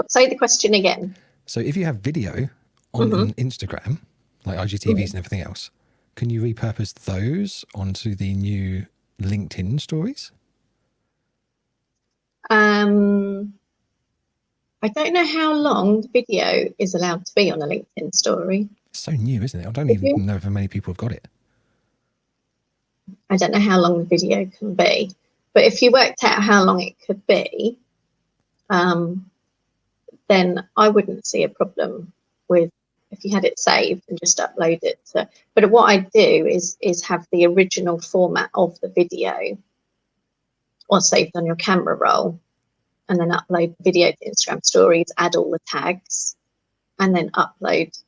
say the question again. So if you have video on Instagram, like IGTVs and everything else, can you repurpose those onto the new LinkedIn stories? I don't know how long the video is allowed to be on a LinkedIn story. It's so new, isn't it? I don't even know if many people have got it. I don't know how long the video can be, but if you worked out how long it could be, then I wouldn't see a problem with if you had it saved and just upload it to. But what I do is have the original format of the video or saved on your camera roll, and then upload the video to Instagram stories, add all the tags, and then upload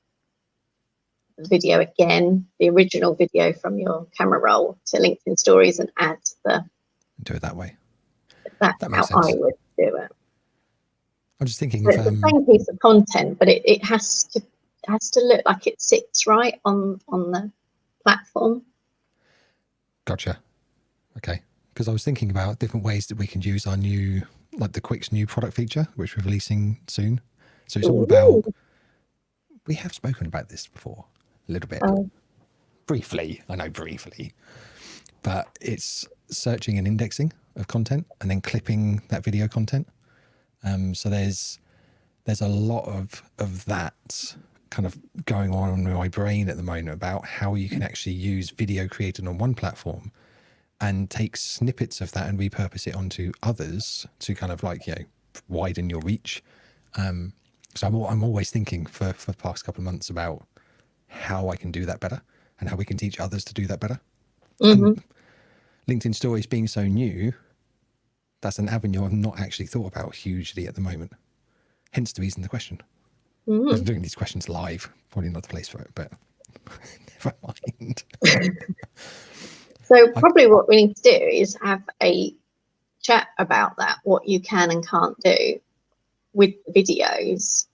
the video again, the original video from your camera roll to LinkedIn stories and add the. Do it that way. That's That makes how sense. I would do it. I'm just thinking So it's the same piece of content, but it has to look like it sits right on the platform. Gotcha. Okay. Because I was thinking about different ways that we can use our new, like the Quick's new product feature, which we're releasing soon. So it's all about, we have spoken about this before a little bit. Briefly, I know briefly, but it's searching and indexing of content and then clipping that video content. So there's a lot of that kind of going on in my brain at the moment about how you can actually use video created on one platform and take snippets of that and repurpose it onto others to kind of like, widen your reach. So I'm always thinking for the past couple of months about how I can do that better and how we can teach others to do that better. And LinkedIn stories being so new, that's an avenue I've not actually thought about hugely at the moment. Hence the reason the question. I'm doing these questions live, probably not the place for it, but never mind. So probably what we need to do is have a chat about that, what you can and can't do with the videos,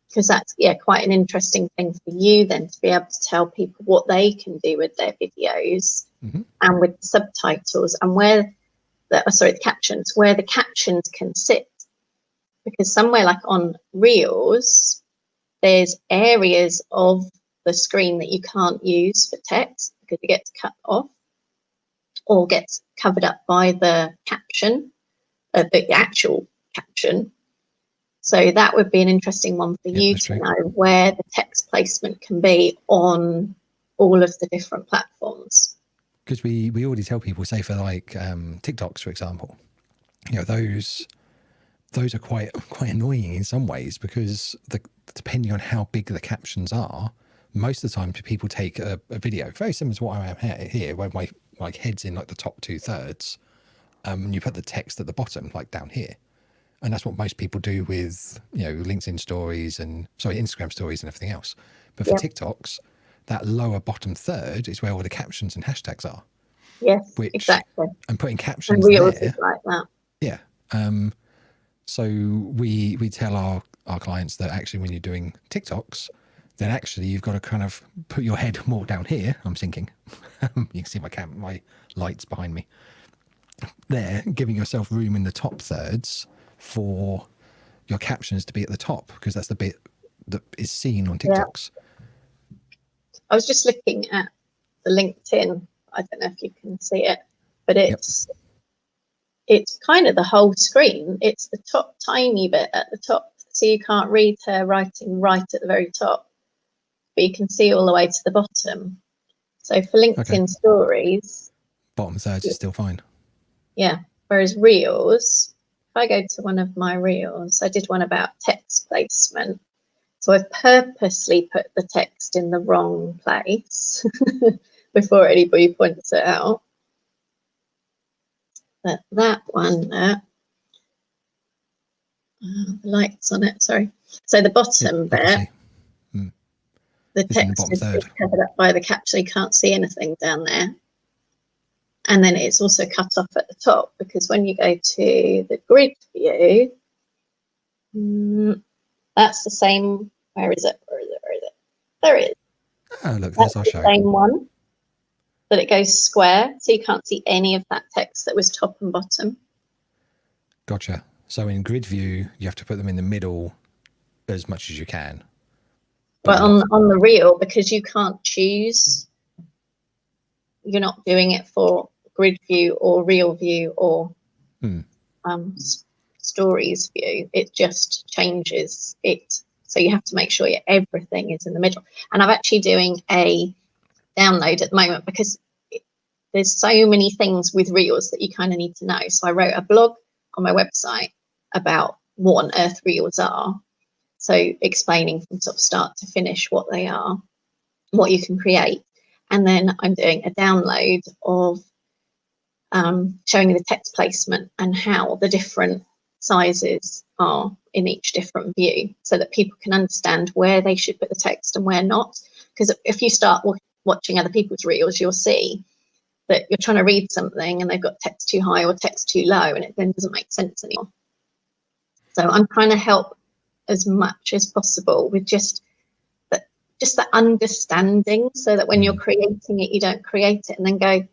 because that's quite an interesting thing for you then to be able to tell people what they can do with their videos and with the subtitles and the captions, where the captions can sit. Because somewhere like on Reels, there's areas of the screen that you can't use for text because it gets cut off or gets covered up by the caption, the actual caption. So that would be an interesting one for you to know where the text placement can be on all of the different platforms. Because we already tell people, say for like TikToks, for example, those are quite annoying in some ways because depending on how big the captions are, most of the time people take a video very similar to what I am here, where my head's in like the top 2/3, and you put the text at the bottom, like down here, and that's what most people do with LinkedIn stories and Instagram stories and everything else. But for TikToks, that lower bottom third is where all the captions and hashtags are. Yes, exactly. And putting captions and Reels there, is like that. Yeah. So we tell our clients that actually when you're doing TikToks, then actually you've got to kind of put your head more down here. I'm thinking, you can see my lights behind me there, giving yourself room in the top thirds for your captions to be at the top, because that's the bit that is seen on TikToks. I was just looking at the LinkedIn. I don't know if you can see it, but it's kind of the whole screen. It's the top tiny bit at the top, so you can't read her writing right at the very top, but you can see all the way to the bottom. So for LinkedIn stories, bottom thirds is still fine. Yeah. Whereas Reels, if I go to one of my Reels, I did one about text placement. So I've purposely put the text in the wrong place before anybody points it out. But that one there, the lights on it, sorry. So the bottom bit, the text is covered up by the cap, so you can't see anything down there. And then it's also cut off at the top, because when you go to the grid view, that's the same. Where is it? Where is it? Where is it? There it is. Oh, look, there's our show. Same one, but it goes square, so you can't see any of that text that was top and bottom. Gotcha. So in grid view, you have to put them in the middle as much as you can. But on the reel, because you can't choose, you're not doing it for grid view or reel view or stories view. It just changes it. So you have to make sure everything is in the middle. And I'm actually doing a download at the moment, because there's so many things with reels that you kind of need to know. So I wrote a blog on my website about what on earth reels are. So explaining from sort of start to finish what they are, what you can create. And then I'm doing a download of showing you the text placement and how the different sizes are in each different view, so that people can understand where they should put the text and where not. Because if you start watching other people's reels, you'll see that you're trying to read something and they've got text too high or text too low, and it then doesn't make sense anymore. So I'm trying to help as much as possible with just the understanding, so that when you're creating it, you don't create it and then go,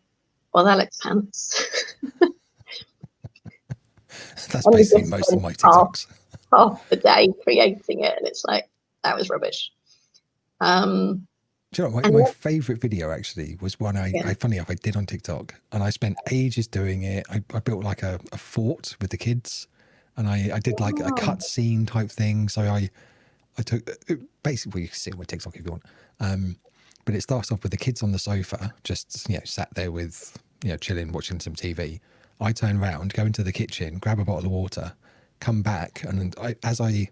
well, that looks pants. That's basically most of my TikToks. Half the day creating it, and it's like, that was rubbish. Do you know what, my favourite video actually was one funny enough, I did on TikTok, and I spent ages doing it. I built like a fort with the kids, and I did like a cut scene type thing. So I took, basically, you can see it on my TikTok if you want. But it starts off with the kids on the sofa, just sat there with chilling, watching some TV. I turn around, go into the kitchen, grab a bottle of water, come back, and as I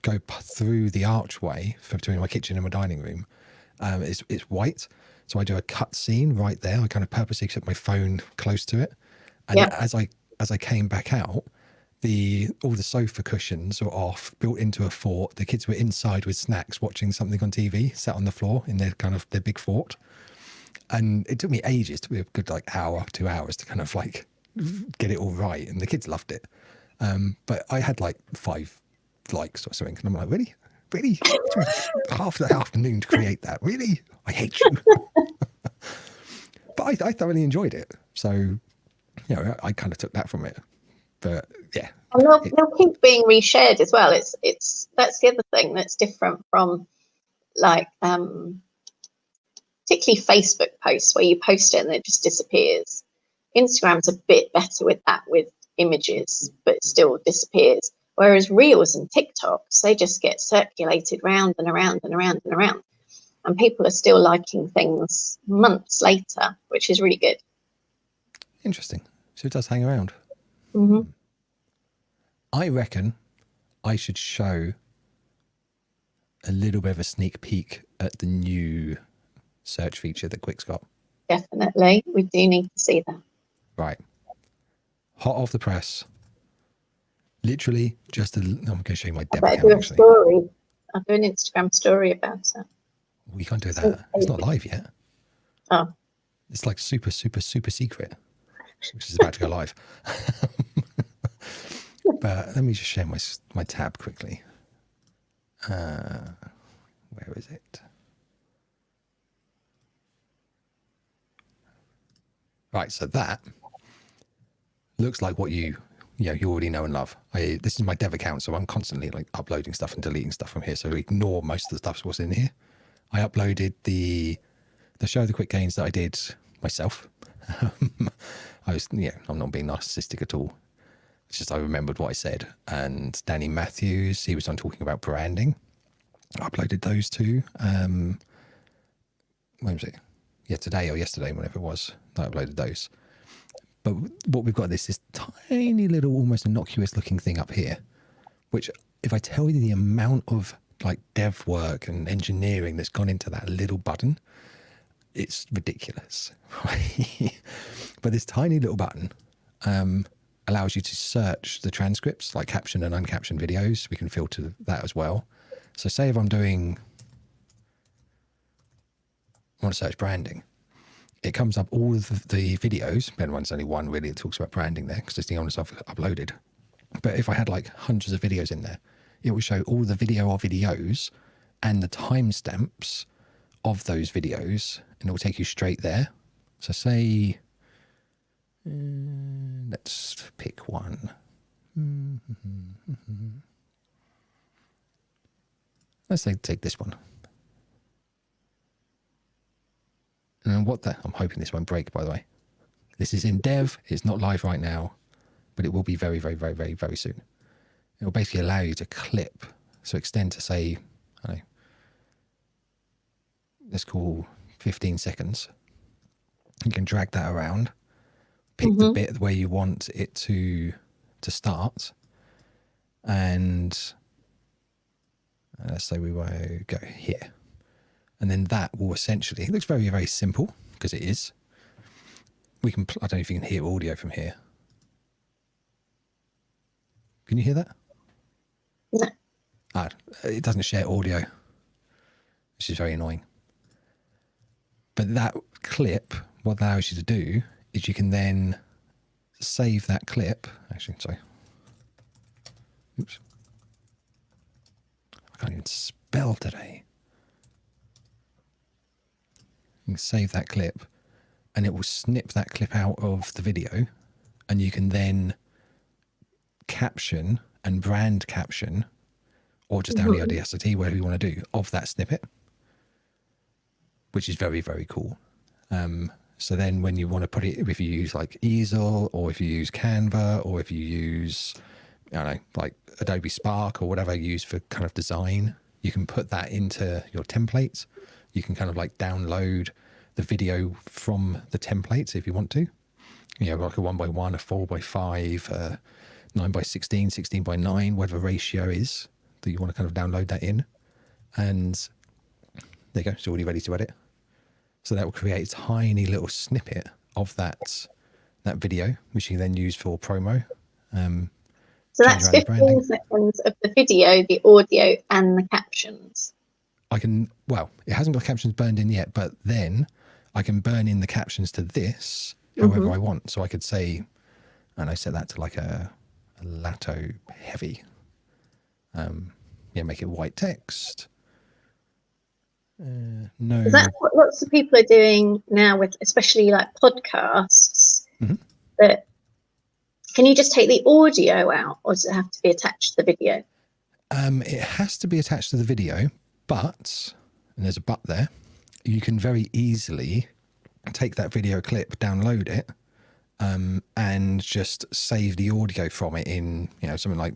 go through the archway between my kitchen and my dining room, it's white. So I do a cut scene right there. I kind of purposely kept my phone close to it, and as I came back out, all the sofa cushions were off, built into a fort. The kids were inside with snacks, watching something on TV, sat on the floor in their big fort. And it took me ages, to be a good hour, 2 hours to kind of get it all right. And the kids loved it. But I had 5 likes or something. And I'm like, really? Really? It took me half the afternoon to create that. Really? I hate you. But I thoroughly enjoyed it. So, I kind of took that from it. But yeah, and they'll keep being reshared as well. It's that's the other thing that's different from particularly Facebook posts, where you post it and it just disappears. Instagram's a bit better with that, with images, but it still disappears. Whereas reels and TikToks, they just get circulated round and around and around and around, and people are still liking things months later, which is really good. Interesting. So it does hang around. Mm-hmm. I reckon I should show a little bit of a sneak peek at the new search feature that Quick's got. Definitely. We do need to see that. Right. Hot off the press. Literally just I'm going to show you my dev account, actually. Story. I'll do an Instagram story about it. We can't do that. It's not live yet. Oh. It's super, super, super secret, which is about to go live. But let me just share my tab quickly. Where is it? Right, so that looks like what you already know and love. This is my dev account, so I'm constantly uploading stuff and deleting stuff from here. So ignore most of the stuff what's in here. I uploaded the show the Quicc gains that I did myself. I'm not being narcissistic at all. It's just I remembered what I said. And Danny Matthews, he was on talking about branding. I uploaded those two. When was it? Yeah, today or yesterday, whenever it was, I uploaded those. But what we've got is this tiny little, almost innocuous looking thing up here, which if I tell you the amount of like dev work and engineering that's gone into that little button. It's ridiculous. But this tiny little button allows you to search the transcripts, like captioned and uncaptioned videos. We can filter that as well. So say if I want to search branding, it comes up all of the videos. Ben one's only one really that talks about branding there because it's the only stuff uploaded. But if I had like hundreds of videos in there, it will show all the video or videos and the timestamps of those videos, and it will take you straight there. So say, let's pick one. Let's say take this one. And I'm hoping this won't break, by the way. This is in dev. It's not live right now, but it will be very, very, very, very, very soon. It will basically allow you to clip, so extend to say, I don't know, let's call 15 seconds. You can drag that around, pick the bit where you want it to start, and let's say we want to go here. And then that will essentially, it looks very, very simple because it is. I don't know if you can hear audio from here. Can you hear that? No. It doesn't share audio, which is very annoying. But that clip, what that allows you to do is you can then save that clip. Actually, sorry. Oops. I can't even spell today. You can save that clip and it will snip that clip out of the video, and you can then caption and brand caption, or just download the SRT, whatever you want to do, of that snippet, which is very, very cool. So then when you want to put it, if you use like Easel, or if you use Canva, or if you use, I don't know, like Adobe Spark or whatever you use for kind of design, you can put that into your templates. You can kind of like download the video from the templates if you want to. You know, like a 1:1, a 4:5, 9:16, 16:9, whatever ratio is that you want to kind of download that in. And there you go, it's already ready to edit. So that will create a tiny little snippet of that video, which you can then use for promo. So that's 15 seconds of the video, the audio, and the captions. It hasn't got captions burned in yet, but then I can burn in the captions to this however I want. So I could say, and I set that to like a Lato heavy. Make it white text. No. Is that what lots of people are doing now with, especially like podcasts? That can you just take the audio out, or does it have to be attached to the video? It has to be attached to the video, but, and there's a but there, you can very easily take that video clip, download it, and just save the audio from it in, something like,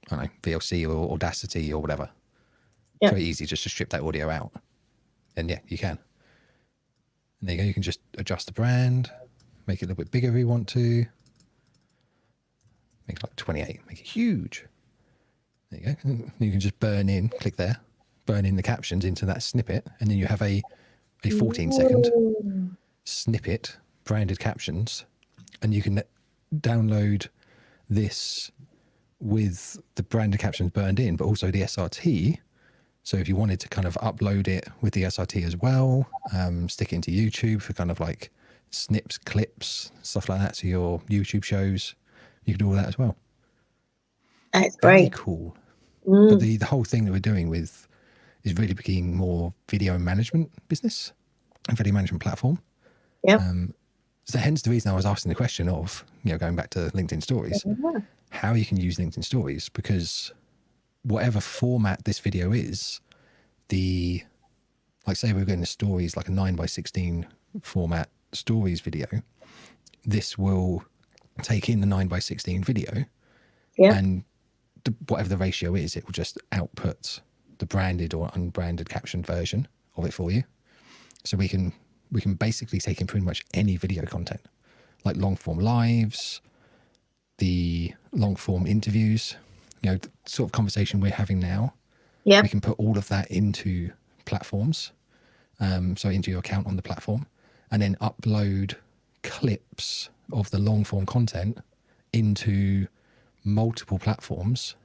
I don't know, VLC or Audacity or whatever. Yep. Very easy just to strip that audio out. And yeah, you can. And there you go. You can just adjust the brand, make it a little bit bigger if you want to. Make it like 28, make it huge. There you go. You can just burn in, click there, burn in the captions into that snippet, and then you have a 14-second snippet, branded captions, and you can download this with the branded captions burned in, but also the SRT. So if you wanted to kind of upload it with the SRT as well, stick it into YouTube for kind of like snips, clips, stuff like that to your YouTube shows, you can do all that as well. That's Very great. Cool. But the whole thing that we're doing with is really becoming more video management business and video management platform. Yeah. So hence the reason I was asking the question of, going back to LinkedIn Stories, how you can use LinkedIn Stories, because whatever format this video is, like say we're going to stories, like a 9:16 format stories video, this will take in the 9:16 video, and whatever the ratio is, it will just output the branded or unbranded captioned version of it for you. So we can basically take in pretty much any video content, like long form lives, the long form interviews, the sort of conversation we're having now. Yeah. We can put all of that into platforms, so into your account on the platform, and then upload clips of the long form content into multiple platforms.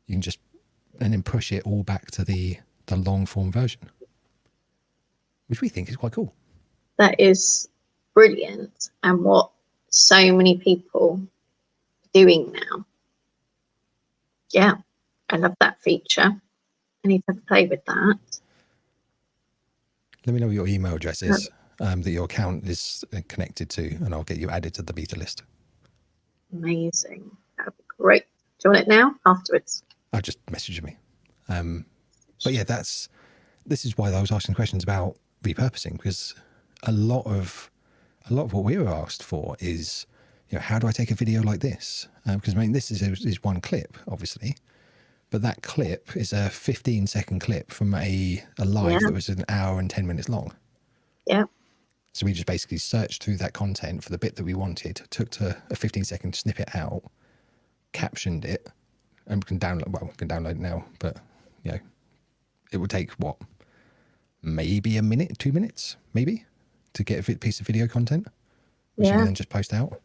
You can just, and then push it all back to the long form version, which we think is quite cool. That is brilliant, and what so many people are doing now. Yeah, I love that feature. I need to play with that. Let me know what your email address is that your account is connected to, and I'll get you added to the beta list. Amazing. That would be great. Do you want it now? Afterwards? Just message me. But yeah, this is why I was asking questions about repurposing, because a lot of what we were asked for is, how do I take a video like this? Because I mean, this is one clip, obviously, but that clip is a 15-second clip from a live that was an hour and 10 minutes long. Yeah. So we just basically searched through that content for the bit that we wanted, took a 15-second snippet out, captioned it, and we can download. Well, we can download it now, but it would take maybe a minute, 2 minutes, maybe, to get a piece of video content, which you can then just post out.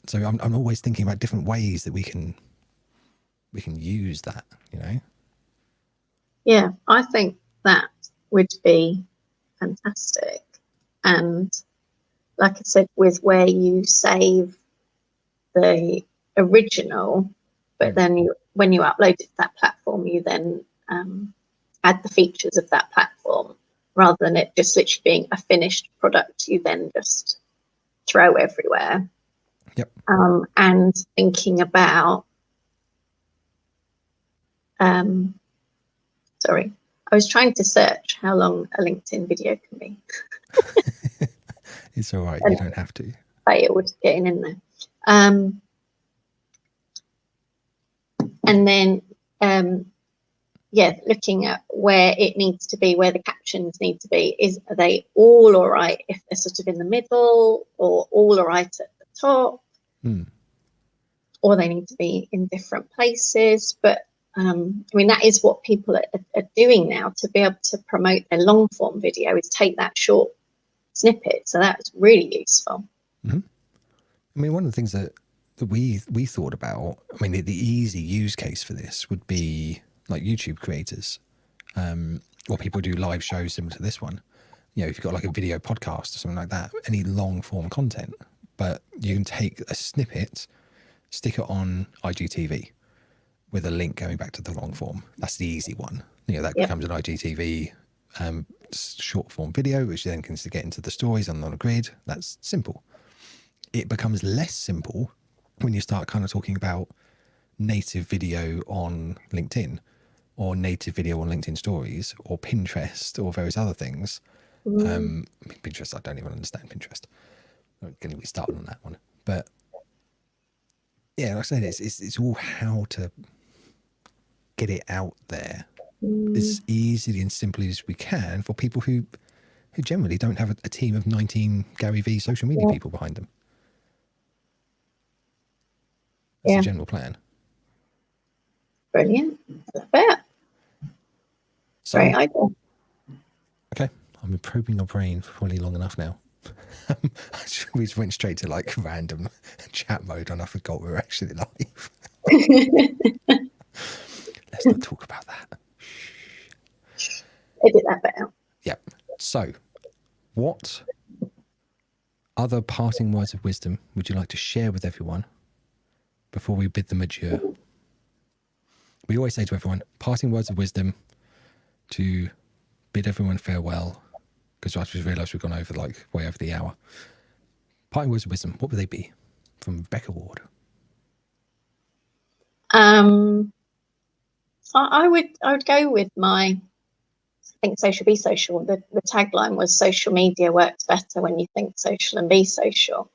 So I'm always thinking about different ways that we can use that. Yeah, I think that would be fantastic. And like I said, with where you save the original, but then when you upload it to that platform, you then add the features of that platform, rather than it just literally being a finished product you then just throw everywhere. Yep. And thinking about, sorry, I was trying to search how long a LinkedIn video can be. It's all right. You don't have to. Failed getting in there. And then, looking at where it needs to be, where the captions need to be. Are they all right if they're sort of in the middle, or all right at the top? Or they need to be in different places? But I mean, that is what people are doing now to be able to promote their long form video, is take that short snippet. So that's really useful. I mean, one of the things that we thought about, I mean, the easy use case for this would be like YouTube creators, or people do live shows similar to this one. If you've got like a video podcast or something like that, any long form content, but you can take a snippet, stick it on IGTV with a link going back to the long form. That's the easy one. That becomes an IGTV short form video, which then can get into the stories on a grid. That's simple. It becomes less simple when you start kind of talking about native video on LinkedIn, or native video on LinkedIn stories, or Pinterest, or various other things. Pinterest, I don't even understand Pinterest. I'm going to be starting on that one. But yeah, like I said, it's all how to get it out there as easily and simply as we can for people who generally don't have a team of 19 Gary V social media people behind them. That's the general plan. Brilliant. I love it. So, great idea. Okay, I've been probing your brain for probably long enough now. We just went straight to like random chat mode, and I forgot we were actually live. Let's not talk about that. Edit that bit out. Yep. So, what other parting words of wisdom would you like to share with everyone before we bid them adieu? We always say to everyone, parting words of wisdom to bid everyone farewell, because I just realised we've gone over way over the hour. Parting words of wisdom, what would they be from Rebecca Ward? I would go with I think social be social. The tagline was social media works better when you think social and be social.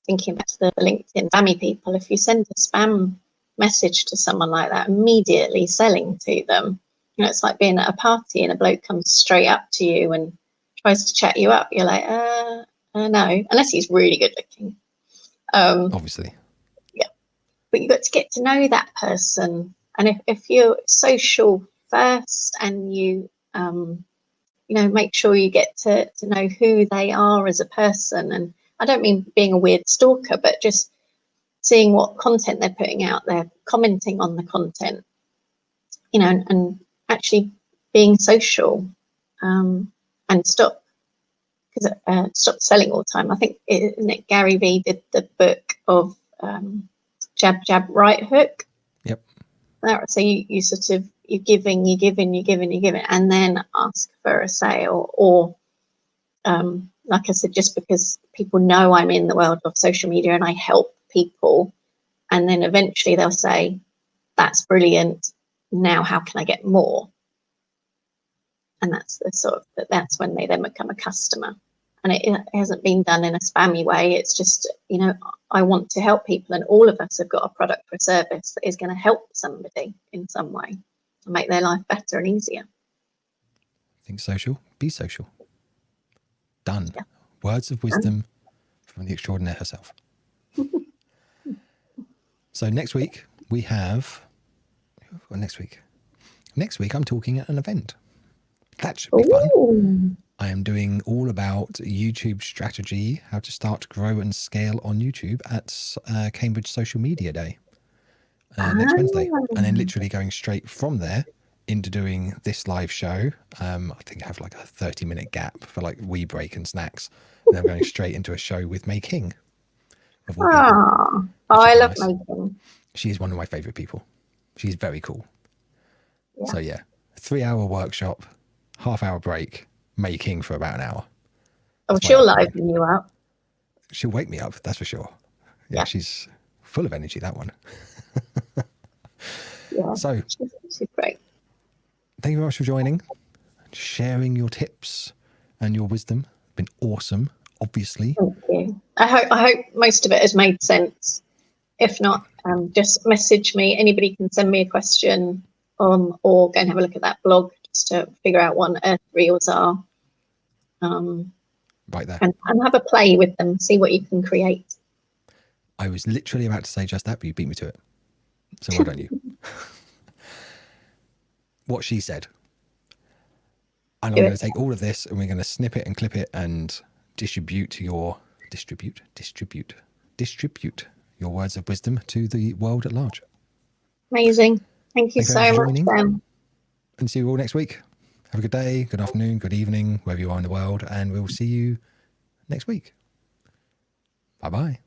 Thinking back to the LinkedIn spammy people, if you send a spam message to someone like that, immediately selling to them, it's like being at a party and a bloke comes straight up to you and tries to chat you up. You're like, no, unless he's really good looking. Obviously. Yeah. but you've got to get to know that person. And if you're social first, and you make sure you get to know who they are as a person. And I don't mean being a weird stalker, but just seeing what content they're putting out there, commenting on the content, and actually being social, and stop selling all the time. I think Gary Vee did the book of jab, jab, right hook. Yep. So you sort of, you're giving, and then ask for a sale. Or like I said, just because people know I'm in the world of social media and I help people, and then eventually they'll say, that's brilliant, now how can I get more? And that's when they then become a customer. And it hasn't been done in a spammy way. It's just, I want to help people, and all of us have got a product or a service that is going to help somebody in some way and make their life better and easier. Think social, be social. Done. Yeah. Words of wisdom from the extraordinaire herself. So next week we have, next week I'm talking at an event. That should be fun. Ooh. I am doing all about YouTube strategy, how to start, grow and scale on YouTube at Cambridge Social Media Day next Wednesday. And then literally going straight from there into doing this live show. I think I have like a 30-minute gap for like wee break and snacks. And then I'm going straight into a show with May King. I love May King. She's one of my favourite people. She's very cool. Yeah. So yeah, 3-hour workshop, half-hour break, May King for about an hour. Oh, she'll liven you up. She'll wake me up, that's for sure. Yeah. She's full of energy, that one. Yeah. So she's great. Thank you very much for joining, sharing your tips and your wisdom. Been awesome, obviously. Thank you. I hope most of it has made sense. If not, just message me. Anybody can send me a question, or go and have a look at that blog just to figure out what on earth reels are. Right there. And have a play with them, see what you can create. I was literally about to say just that, but you beat me to it. So well done you. What she said. And I'm going to take all of this and we're going to snip it and clip it and distribute your words of wisdom to the world at large. Amazing. Thank you so much, Sam. And see you all next week. Have a good day, good afternoon, good evening, wherever you are in the world, and we'll see you next week. Bye-bye.